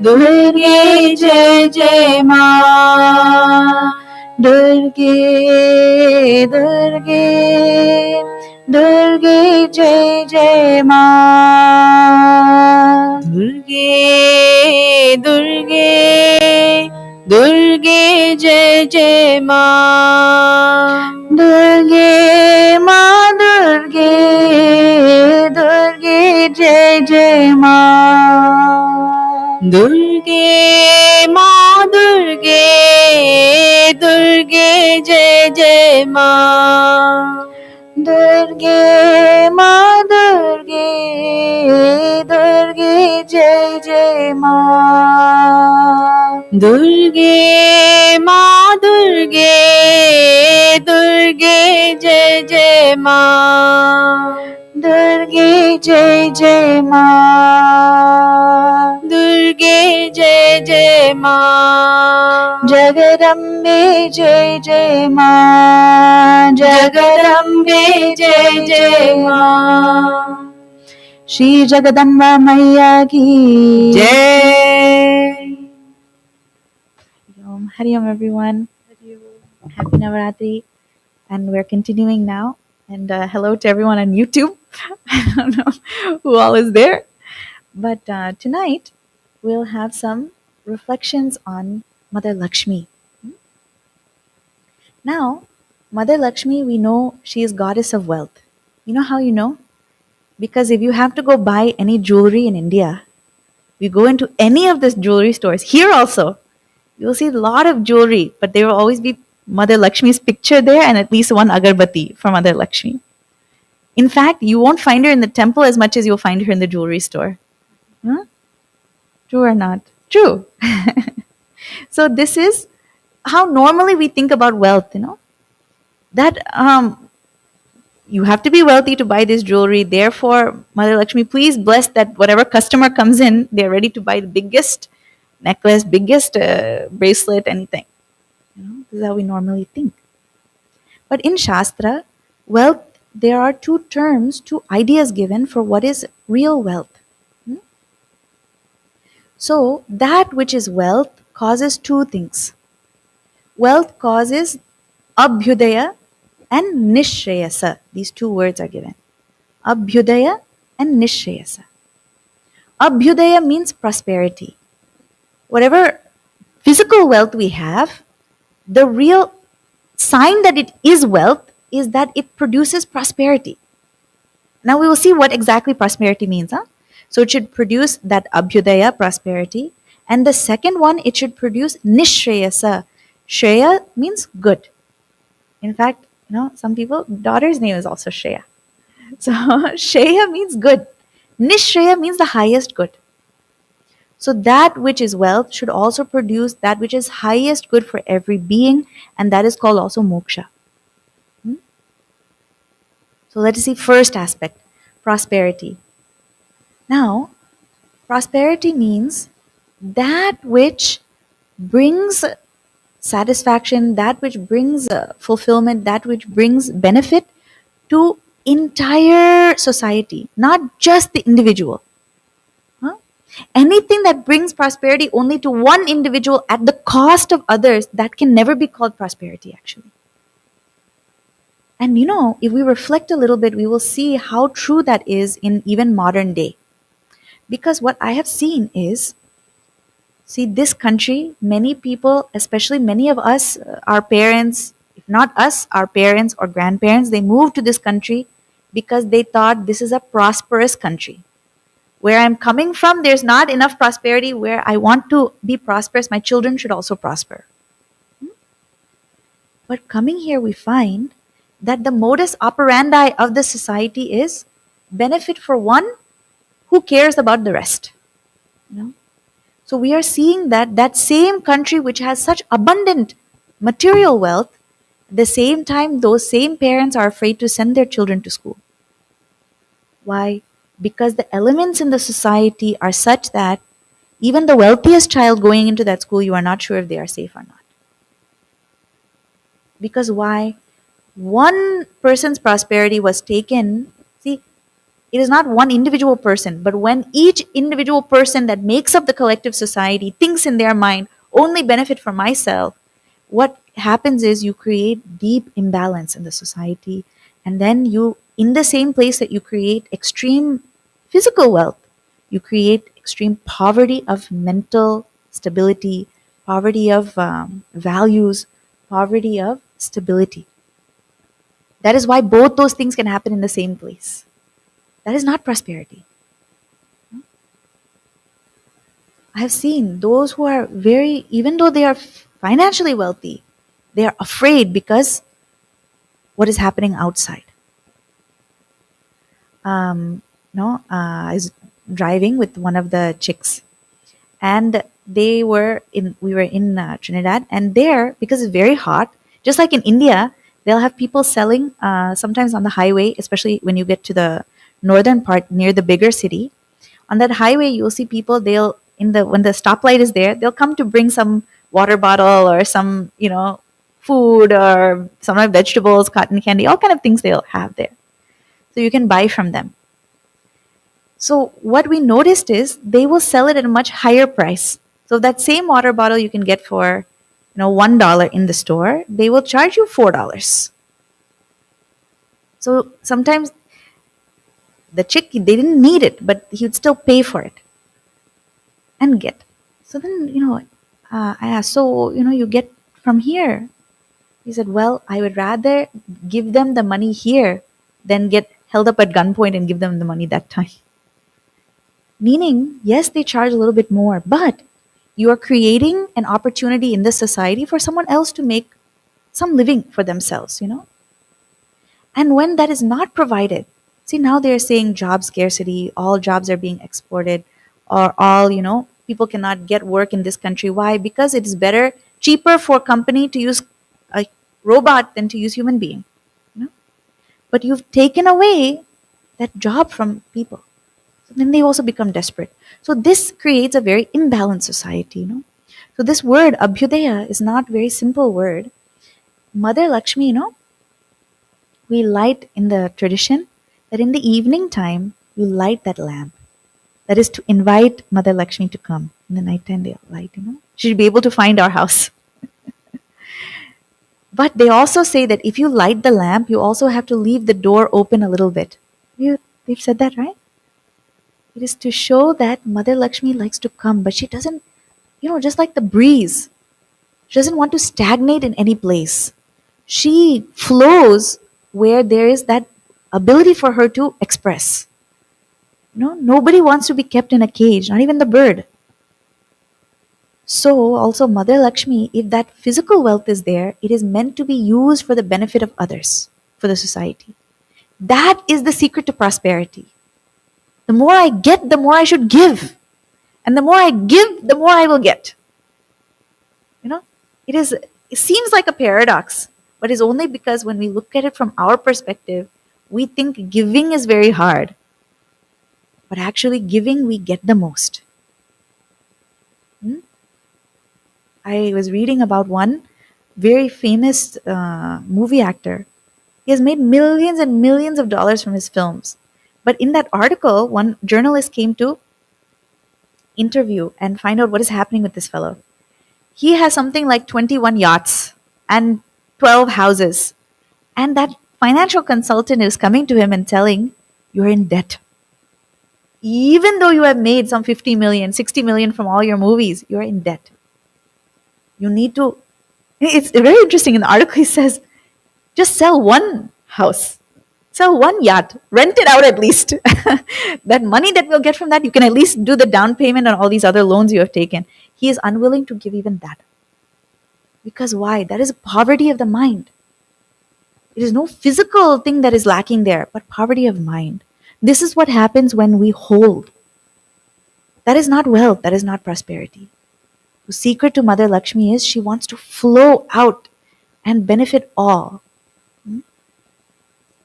दुर्गे जय जय मां। दुर्गे दुर्गे दुर्गे जय जय मां। दुर्गे दुर्गे दुर्गे जय जय मां। दुर्गे मां दुर्गे दुर्गे जय जय मां। दुर्गे मां दुर्गे दुर्गे जय जय मां। दुर्गे मां दुर्गे दुर्गे जय जय मां। दुर्गे मां दुर्गे दुर्गे जय जय मां। दुर्गे जय जय मां। दुर्गे जय जय मां। जगदम्बे जय जय मां। जगदम्बे जय जय मां। श्री जगदम्बा मैया की जय। Hari Om everyone. Happy Navaratri. And we're continuing now. And hello to everyone on YouTube. I don't know who all is there. But tonight we'll have some reflections on Mother Lakshmi. Now, Mother Lakshmi, we know she is goddess of wealth. You know how you know? Because if you have to go buy any jewelry in India, we go into any of these jewelry stores, here also, you'll see a lot of jewelry, but there will always be Mother Lakshmi's picture there and at least one agarbatti for Mother Lakshmi. In fact, you won't find her in the temple as much as you'll find her in the jewelry store. Huh? True or not? True. So this is how normally we think about wealth, that you have to be wealthy to buy this jewelry. Therefore, Mother Lakshmi, please bless that whatever customer comes in, they're ready to buy the biggest necklace, biggest bracelet, anything. This is how we normally think. But in Shastra, wealth, there are two terms, two ideas given for what is real wealth. Hmm? So, that which is wealth causes two things. Wealth causes abhyudaya and nishreyasa. These two words are given. Abhyudaya and nishreyasa. Abhyudaya means prosperity. Whatever physical wealth we have, the real sign that it is wealth is that it produces prosperity. Now we will see what exactly prosperity means. Huh? So it should produce that abhyudaya, prosperity. And the second one, it should produce nishreyasa. Shreya means good. In fact, some people, daughter's name is also Shreya. So Shreya means good. Nishreya means the highest good. So that which is wealth should also produce that which is highest good for every being, and that is called also moksha. Hmm? So let us see first aspect, prosperity. Now, prosperity means that which brings satisfaction, that which brings fulfillment, that which brings benefit to entire society, not just the individual. Huh? Anything that brings prosperity only to one individual at the cost of others, that can never be called prosperity, actually. And if we reflect a little bit, we will see how true that is in even modern day. Because what I have seen is, see, this country, many people, especially many of us, our parents, if not us, our parents or grandparents, they moved to this country because they thought this is a prosperous country. Where I'm coming from, there's not enough prosperity. Where I want to be prosperous, my children should also prosper. But coming here, we find that the modus operandi of the society is benefit for one, who cares about the rest. You know? So we are seeing that that same country which has such abundant material wealth, at the same time, those same parents are afraid to send their children to school. Why? Because the elements in the society are such that even the wealthiest child going into that school, you are not sure if they are safe or not. Because why? One person's prosperity was taken. See, it is not one individual person, but when each individual person that makes up the collective society thinks in their mind, only benefit for myself, what happens is you create deep imbalance in the society. And then you, in the same place that you create extreme physical wealth, you create extreme poverty of mental stability, poverty of values, poverty of stability. That is why both those things can happen in the same place. That is not prosperity. I have seen those who are very, even though they are financially wealthy, they are afraid because what is happening outside. I was driving with one of the chicks, and we were in Trinidad, and there, because it's very hot, just like in India, they'll have people selling sometimes on the highway, especially when you get to the northern part near the bigger city. On that highway, you'll see people. They'll when the stoplight is there, they'll come to bring some water bottle or some food or some vegetables, cotton candy, all kind of things they'll have there. So you can buy from them. So what we noticed is they will sell it at a much higher price. So that same water bottle you can get for $1 in the store, they will charge you $4. So sometimes the chick, they didn't need it, but he would still pay for it and get. So then I asked, so you get from here? He said, well, I would rather give them the money here than get held up at gunpoint and give them the money that time. Meaning, yes, they charge a little bit more, but you are creating an opportunity in this society for someone else to make some living for themselves, you know? And when that is not provided, see, now they're saying job scarcity, all jobs are being exported, or all, people cannot get work in this country. Why? Because it is better, cheaper for company to use a robot than to use human being. You know? But you've taken away that job from people. So then they also become desperate. So this creates a very imbalanced society, So this word abhyudaya is not very simple word. Mother Lakshmi, we light in the tradition that in the evening time you light that lamp. That is to invite Mother Lakshmi to come. In the night time they light, She should be able to find our house. But they also say that if you light the lamp, you also have to leave the door open a little bit. They've said that, right? It is to show that Mother Lakshmi likes to come, but she doesn't, just like the breeze. She doesn't want to stagnate in any place. She flows where there is that ability for her to express. Nobody wants to be kept in a cage, not even the bird. So, also, Mother Lakshmi, if that physical wealth is there, it is meant to be used for the benefit of others, for the society. That is the secret to prosperity. The more I get, the more I should give. And the more I give, the more I will get. You know, it seems like a paradox, but it's only because when we look at it from our perspective, we think giving is very hard. But actually, giving, we get the most. Hmm? I was reading about one very famous movie actor. He has made millions and millions of dollars from his films. But in that article, one journalist came to interview and find out what is happening with this fellow. He has something like 21 yachts and 12 houses. And that financial consultant is coming to him and telling, you're in debt. Even though you have made some 50 million, 60 million from all your movies, you're in debt. You need to. It's very interesting. In the article, he says, just sell one house, sell one yacht, rent it out at least. That money that we'll get from that, you can at least do the down payment on all these other loans you have taken. He is unwilling to give even that. Because why? That is poverty of the mind. It is no physical thing that is lacking there, but poverty of mind. This is what happens when we hold. That is not wealth, that is not prosperity. The secret to Mother Lakshmi is she wants to flow out and benefit all.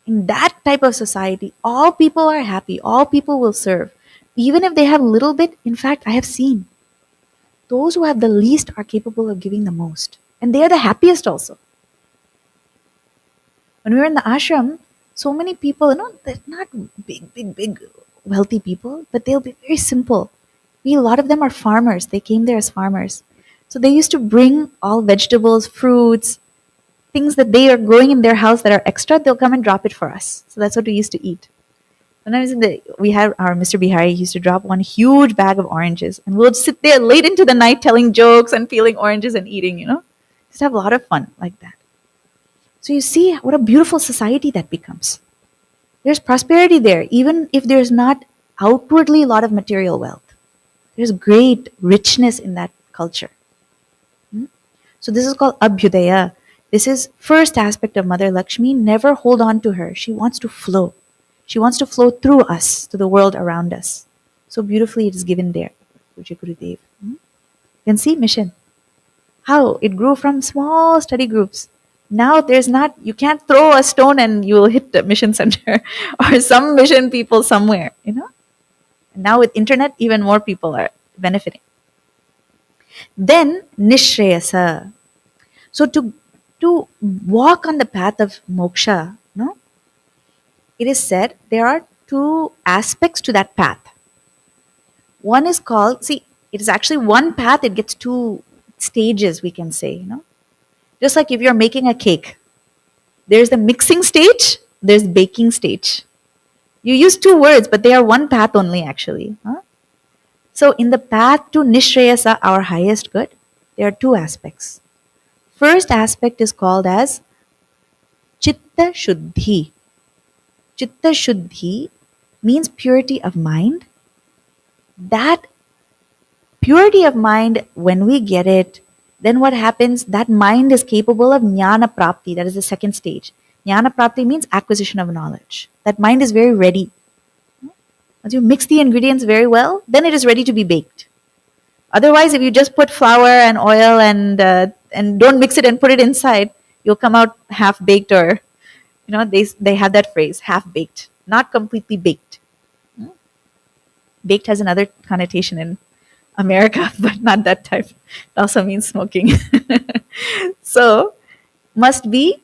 In that type of society, all people are happy, all people will serve. Even if they have little bit, in fact, I have seen those who have the least are capable of giving the most. And they are the happiest also. When we were in the ashram, so many people, they're not big wealthy people, but they'll be very simple. A lot of them are farmers. They came there as farmers. So they used to bring all vegetables, fruits, things that they are growing in their house that are extra, they'll come and drop it for us. So that's what we used to eat. Sometimes we had our Mr. Bihari, he used to drop one huge bag of oranges, and we'll sit there late into the night telling jokes and peeling oranges and eating, Just have a lot of fun like that. So you see what a beautiful society that becomes. There's prosperity there, even if there's not outwardly a lot of material wealth. There's great richness in that culture. So this is called Abhyudaya. This is first aspect of Mother Lakshmi. Never hold on to her. She wants to flow. She wants to flow through us to the world around us. So beautifully it is given there. Pujya Gurudev. You can see mission. How it grew from small study groups. Now you can't throw a stone and you will hit the mission center or some mission people somewhere, And now with internet, even more people are benefiting. Then Nishreyasa. So to walk on the path of moksha, it is said there are two aspects to that path. One is called, it is actually one path, it gets two stages, we can say, Just like if you're making a cake, there's the mixing stage, there's baking stage. You use two words, but they are one path only actually. So in the path to Nishreyasa, our highest good, there are two aspects. First aspect is called as Chitta Shuddhi. Chitta Shuddhi means purity of mind. That purity of mind, when we get it, then what happens? That mind is capable of jnana prapti. That is the second stage. Jnana prapti means acquisition of knowledge. That mind is very ready. Once you mix the ingredients very well, then it is ready to be baked. Otherwise, if you just put flour and oil and don't mix it and put it inside, you'll come out half baked, or they have that phrase, half baked, not completely baked. Baked has another connotation in America, but not that type. It also means smoking. So, must be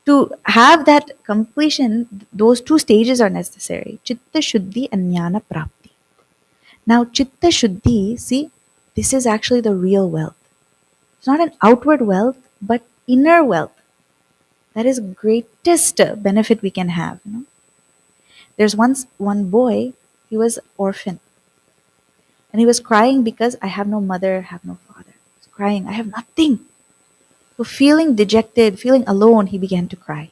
to have that completion, those two stages are necessary, Chitta Shuddhi and Jnana Prapti. Now, Chitta Shuddhi, see, this is actually the real wealth. It's not an outward wealth, but inner wealth. That is greatest benefit we can have. There's once one boy, he was orphan, and he was crying because I have no mother, have no father. He was crying, I have nothing. So feeling dejected, feeling alone, he began to cry.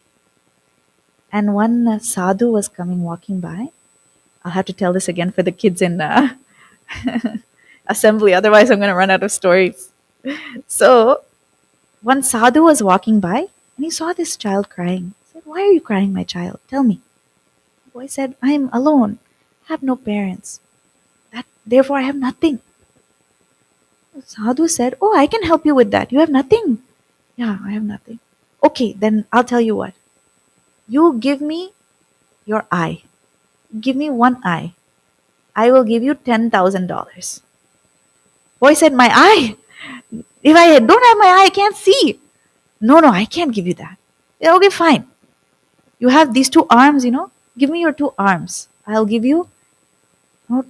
And one sadhu was coming walking by. I'll have to tell this again for the kids in assembly, otherwise I'm going to run out of stories. So one sadhu was walking by and he saw this child crying. He said, "Why are you crying, my child? Tell me." The boy said, "I am alone. I have no parents. Therefore I have nothing." The sadhu said, "Oh, I can help you with that. You have nothing." "Yeah, I have nothing." "Okay, then I'll tell you what. You give me your eye. Give me one eye. I will give you $10,000. Boy said, "My eye? If I don't have my eye, I can't see." "No, no, I can't give you that." "Yeah, okay, fine. You have these two arms, Give me your two arms. I'll give you,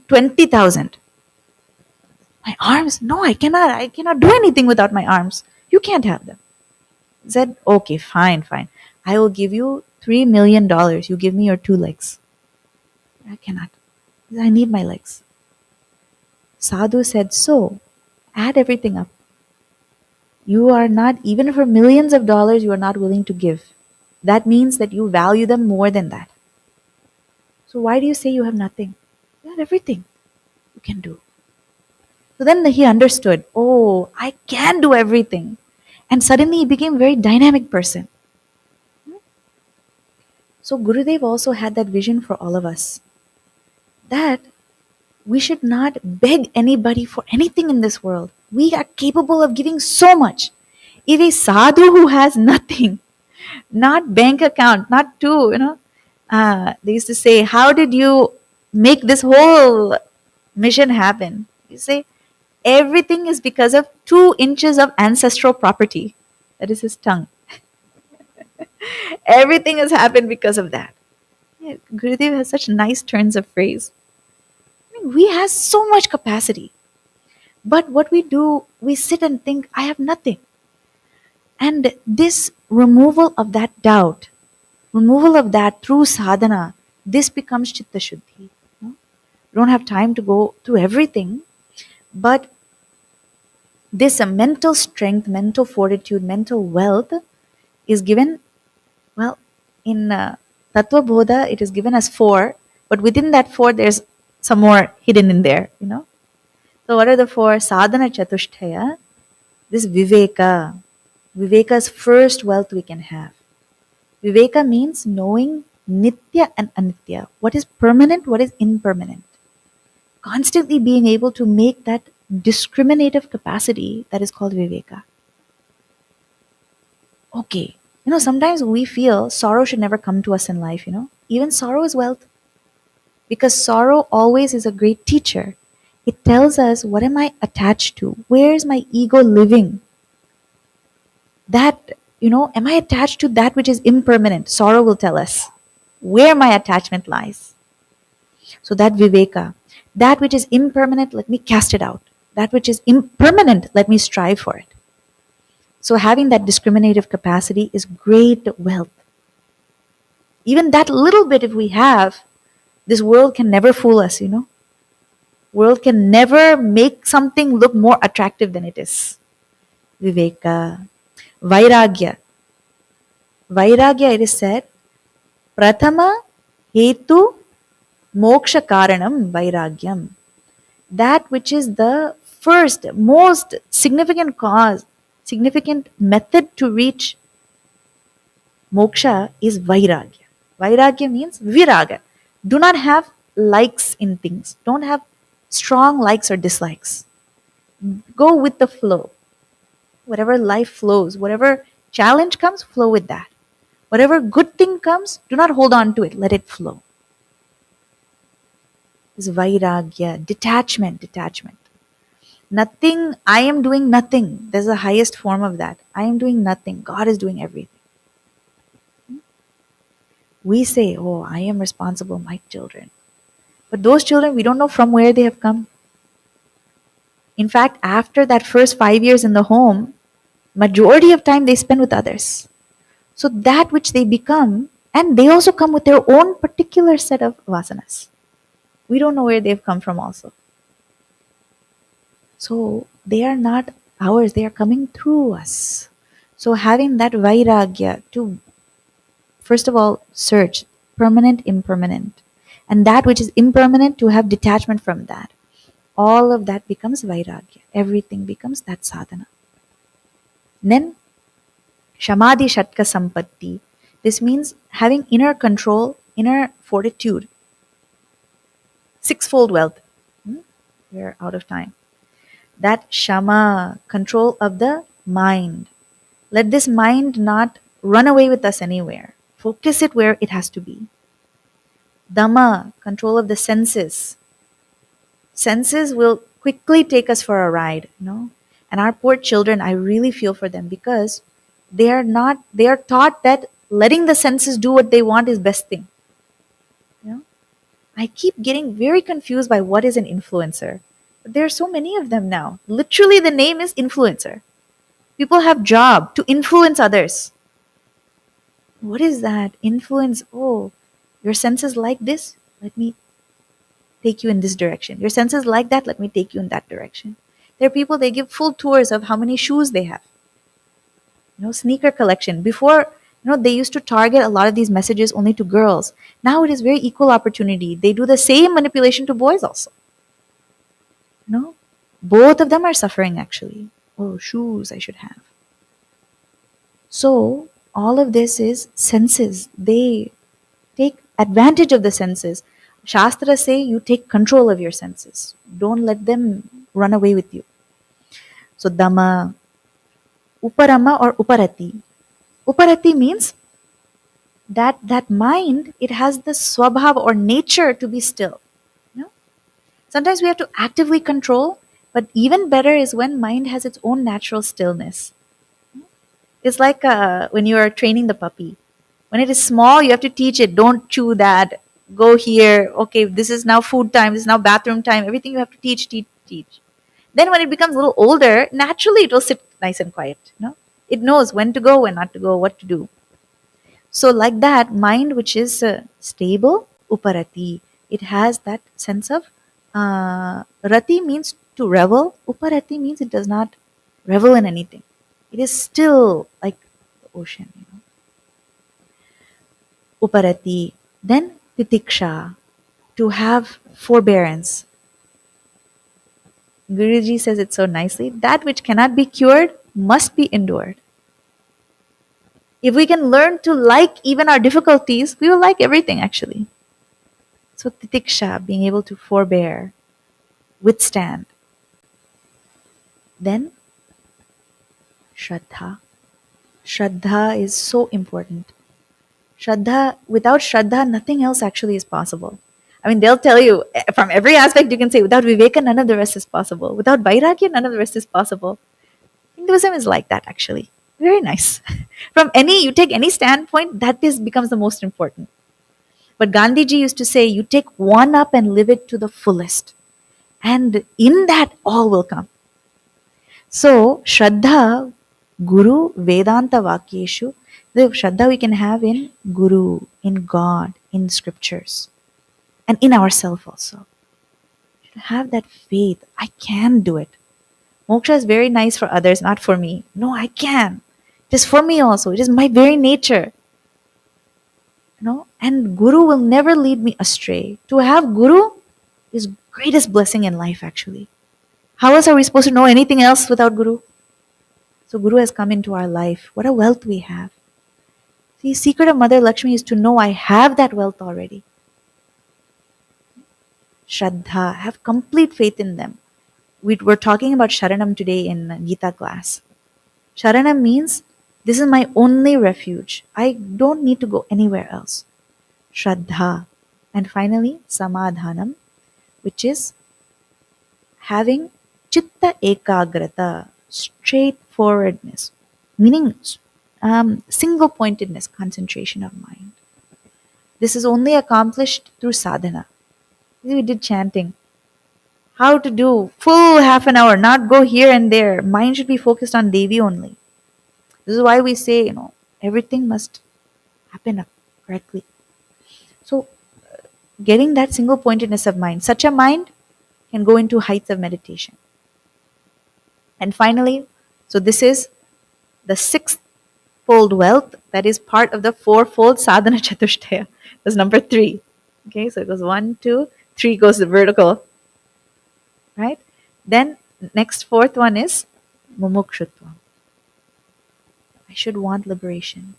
20,000. "My arms? No, I cannot. I cannot do anything without my arms. You can't have them." He said, "Okay, fine, fine. I will give you $3 million. You give me your two legs." "I cannot. I need my legs." Sadhu said, "So, add everything up. You are not, even for millions of dollars, you are not willing to give. That means that you value them more than that. So why do you say you have nothing? You have everything you can do." So then he understood, oh, I can do everything. And suddenly he became a very dynamic person. So Gurudev also had that vision for all of us, that we should not beg anybody for anything in this world. We are capable of giving so much. If a sadhu who has nothing, not bank account, not two, they used to say, how did you make this whole mission happen? You say, everything is because of 2 inches of ancestral property. That is his tongue. Everything has happened because of that. Yeah, Gurudev has such nice turns of phrase. I mean, we have so much capacity. But what we do, we sit and think, I have nothing. And this removal of that doubt, removal of that through sadhana, this becomes chitta shuddhi. We don't have time to go through everything, but this mental strength, mental fortitude, mental wealth is given, well, in Tattva Bodha, it is given as 4, but within that 4, there's some more hidden in there. So, what are the 4? Sadhana Chatushtaya, this Viveka. Viveka is first wealth we can have. Viveka means knowing Nitya and Anitya. What is permanent, what is impermanent. Constantly being able to make that discriminative capacity that is called Viveka. Okay. Sometimes we feel sorrow should never come to us in life. Even sorrow is wealth. Because sorrow always is a great teacher. It tells us, what am I attached to? Where is my ego living? That, am I attached to that which is impermanent? Sorrow will tell us where my attachment lies. So that Viveka, that which is impermanent, let me cast it out. That which is impermanent, let me strive for it. So having that discriminative capacity is great wealth. Even that little bit if we have, this world can never fool us. World can never make something look more attractive than it is. Viveka. Vairagya. Vairagya, it is said, Prathama Hetu moksha karanam vairagyam. That which is the first, most significant cause, significant method to reach moksha is vairagya. Vairagya means viraga. Do not have likes in things. Don't have strong likes or dislikes. Go with the flow. Whatever life flows, whatever challenge comes, flow with that. Whatever good thing comes, do not hold on to it. Let it flow. Is vairagya, detachment, detachment. Nothing, I am doing nothing. There's the highest form of that. I am doing nothing. God is doing everything. We say, oh, I am responsible, my children. But those children, we don't know from where they have come. In fact, after that first 5 years in the home, majority of time they spend with others. So that which they become, and they also come with their own particular set of vasanas. We don't know where they've come from also. So they are not ours, they are coming through us. So having that vairagya to, first of all, search permanent, impermanent. And that which is impermanent, to have detachment from that. All of that becomes vairagya. Everything becomes that sadhana. Then Shamadhi Shatka Sampatti. This means having inner control, inner fortitude, sixfold wealth. We're out of time. That Shama, control of the mind. Let this mind not run away with us anywhere. Focus it where it has to be. Dhamma, control of the senses. Senses will quickly take us for a ride, you know. And our poor children, I really feel for them because they are taught that letting the senses do what they want is best thing. You know? I keep getting very confused by what is an influencer. But there are so many of them now. Literally the name is influencer. People have job to influence others. What is that? Influence, oh, your senses like this? Let me take you in this direction. Your senses like that? Let me take you in that direction. There are people, they give full tours of how many shoes they have. You know, sneaker collection. Before, you know, they used to target a lot of these messages only to girls. Now it is very equal opportunity. They do the same manipulation to boys also. You know, both of them are suffering actually. Oh, shoes I should have. So all of this is senses. They take advantage of the senses. Shastra say you take control of your senses. Don't let them run away with you. So Dhamma, Uparama or Uparati. Uparati means that mind, it has the swabhav or nature to be still. You know? Sometimes we have to actively control, but even better is when mind has its own natural stillness. It's like when you are training the puppy. When it is small, you have to teach it, don't chew that, go here, okay, this is now food time, this is now bathroom time, everything you have to teach, teach, teach. Then when it becomes a little older, naturally it will sit nice and quiet. You know? It knows when to go, when not to go, what to do. So like that, mind which is stable, uparati, it has that sense of, rati means to revel, uparati means it does not revel in anything. It is still like the ocean. You know? Uparati. Then titiksha, to have forbearance. Guruji says it so nicely, that which cannot be cured must be endured. If we can learn to like even our difficulties, we will like everything actually. So titiksha, being able to forbear, withstand. Then shraddha. Shraddha is so important. Shraddha, without shraddha, nothing else actually is possible. I mean, they'll tell you from every aspect you can say, without viveka, none of the rest is possible. Without vairagya, none of the rest is possible. Hinduism is like that actually. Very nice. From any, you take any standpoint, that is becomes the most important. But Gandhiji used to say, you take one up and live it to the fullest. And in that, all will come. So, Shraddha, Guru, Vedanta Vakyeshu, the Shraddha we can have in Guru, in God, in scriptures, and in ourselves also. We should have that faith. I can do it. Moksha is very nice for others, not for me. No, I can. It is for me also. It is my very nature. You know, And Guru will never lead me astray. To have Guru is greatest blessing in life actually. How else are we supposed to know anything else without Guru? So Guru has come into our life. What a wealth we have. The secret of Mother Lakshmi is to know I have that wealth already. Shraddha, have complete faith in them. We're talking about Sharanam today in Gita class. Sharanam means this is my only refuge. I don't need to go anywhere else. Shraddha. And finally, Samadhanam, which is having chitta ekagrata, straightforwardness, meaning single pointedness, concentration of mind. This is only accomplished through sadhana. We did chanting. How to do full half an hour, not go here and there. Mind should be focused on Devi only. This is why we say, everything must happen correctly. So, getting that single pointedness of mind, such a mind can go into heights of meditation. And finally, so this is the sixth fold wealth that is part of the fourfold sadhana chatushtaya. That's number three. Okay, so it goes one, two, three goes the vertical, right? Then next fourth one is mumukshutva. I should want liberation.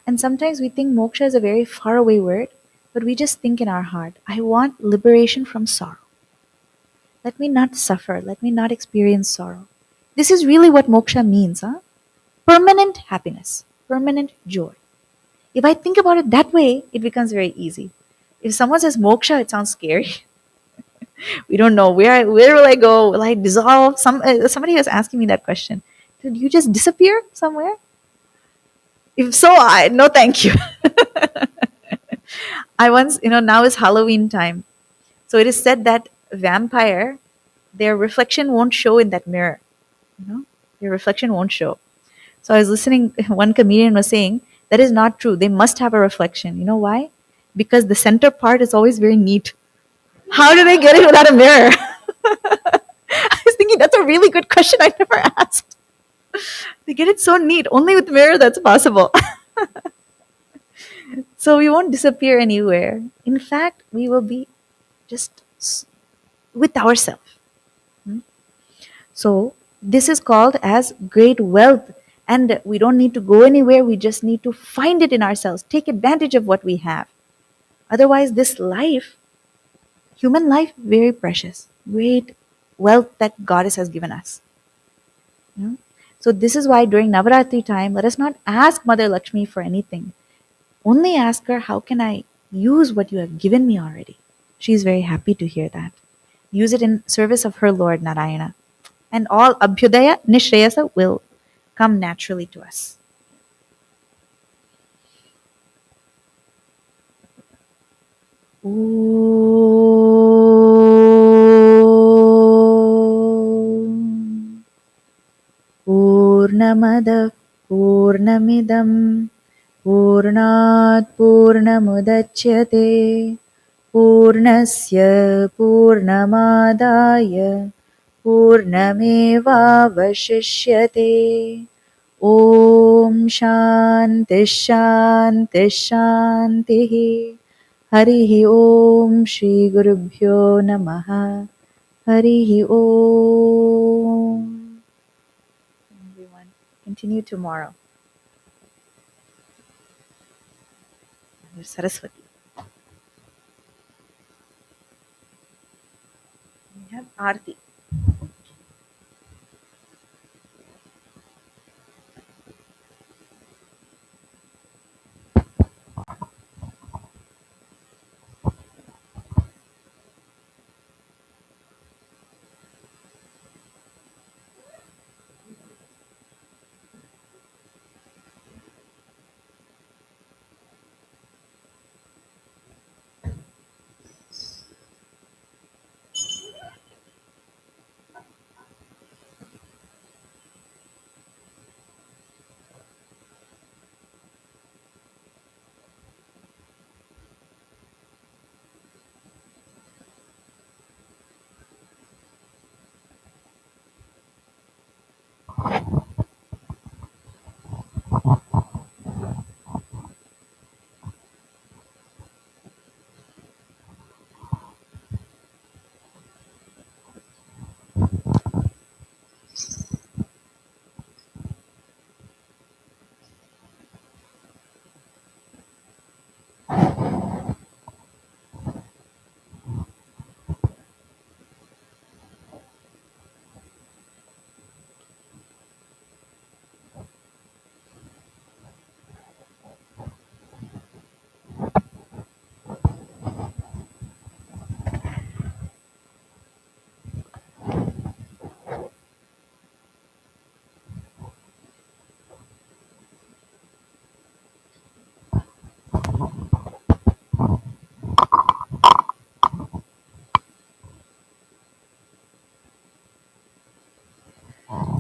And sometimes we think moksha is a very far away word, but we just think in our heart, I want liberation from sorrow. Let me not suffer. Let me not experience sorrow. This is really what moksha means, huh? Permanent happiness, permanent joy. If I think about it that way, it becomes very easy. If someone says moksha, it sounds scary. We don't know where will I go? Will I dissolve? Somebody was asking me that question. Did you just disappear somewhere? If so, I no, thank you. I once, now is Halloween time. So it is said that vampire, their reflection won't show in that mirror. Their reflection won't show. So I was listening, one comedian was saying, that is not true. They must have a reflection. You know why? Because the center part is always very neat. How do they get it without a mirror? I was thinking that's a really good question I never asked. They get it so neat. Only with mirror that's possible. So we won't disappear anywhere. In fact, we will be just with ourselves. So this is called as great wealth. And we don't need to go anywhere. We just need to find it in ourselves. Take advantage of what we have. Otherwise, this life, human life, very precious. Great wealth that Goddess has given us. So this is why during Navaratri time, let us not ask Mother Lakshmi for anything. Only ask her, how can I use what you have given me already? She is very happy to hear that. Use it in service of her Lord Narayana. And all Abhyudaya Nishreyasa will come naturally to us. Om Purnamada Purnamidam Purnat Purnamudachyate Purnasya Purnamadaya Purnamevavashishyate Om Shanti Shanti Shanti Harihi Om Shri Gurubhyo Namaha Harihi Om. Everyone, continue tomorrow. Saraswati. We have Aarti.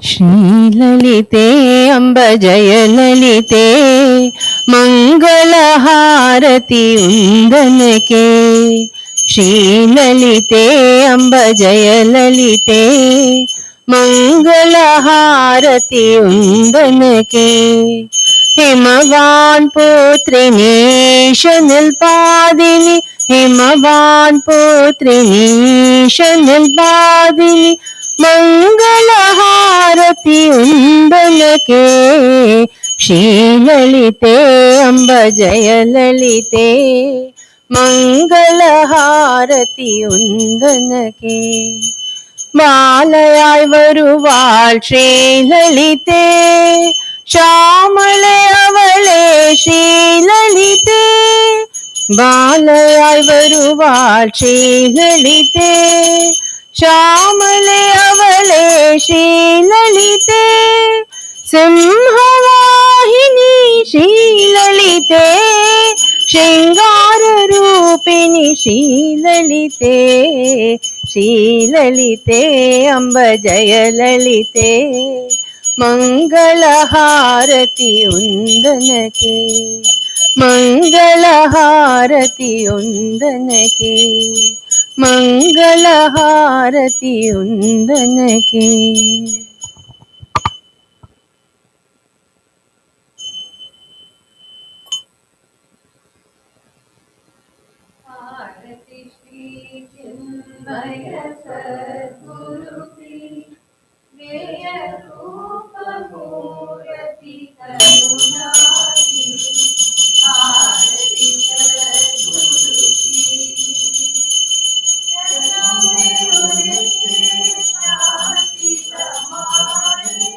श्रीललिते अम्ब जयललिते मंगलहारति उन्दनके श्रीललिते अम्ब जयललिते मंगलहारति उन्दनके हिमवान् पुत्रिणी शनिल्पादिनि हिमवान् पुत्रिणी शनिल्पादिनि मंगलहारति उन्दनके श्रीललिते अम्ब जयललिते मंगलहारति उन्दनके மாலையாய் வருவாள் ஸ்ரீலலிதே ஷாமளே அவளே ஸ்ரீலலிதே மாலையாய் வருவாள் ஸ்ரீலலிதே ஷாமளே அவளே ஸ்ரீலலிதே सिंहवाहिनी श्रीललिते शृंगाररूपिणि श्रीललिते श्रीललिते अम्ब जयललिते मंगलहारति उन्दनके मंगलहारति उन्दनके मंगलहारति उन्दनके चिन्मय सद्गुरु की वेय रूप मूर्ति करुणा की आरती सद्गुरु की चरणों में उनके शांति समाये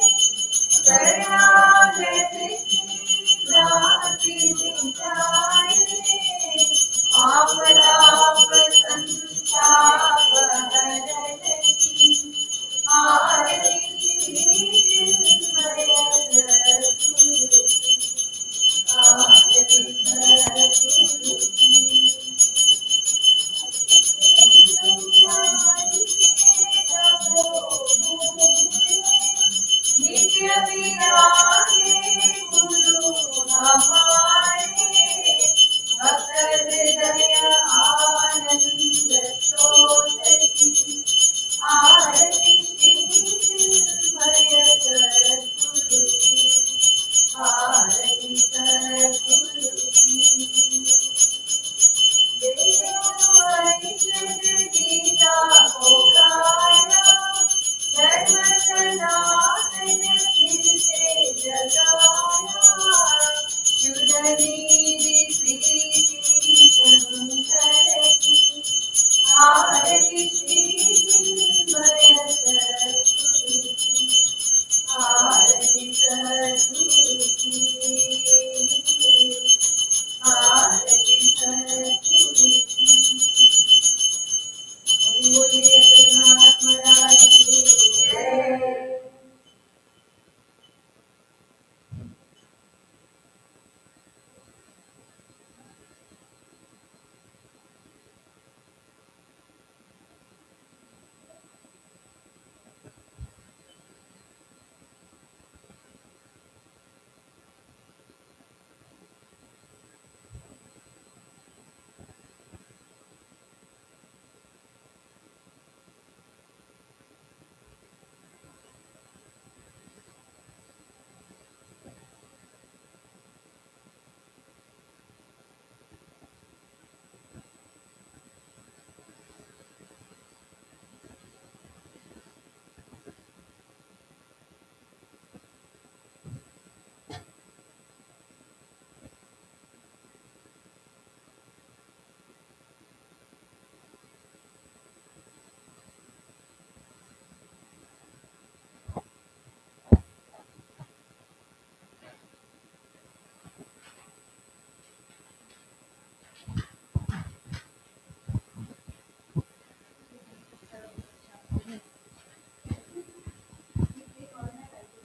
शरणागत भ्रांति मिटाए आपदा संताप हरण की आरती चिन्मय सद्गुरु आरती सद्गुरु की नित्य विराजे गुरु हमारे भक्त हृदय आनंद स्रोत की आरती चिन्मय सद्गुरु की आरती सद्गुरु की गीता को गाया धर्म सनातन फिर से जगाया शुद्धनीति प्रीति शंकर की आरती श्री चिन्मय सद्गुरु की आरती सद्गुरु की आरती सद्गुरु की बोलिए जगन्नाथ महाराज की जय।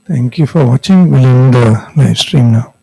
Thank you for watching. We'll end the live stream now.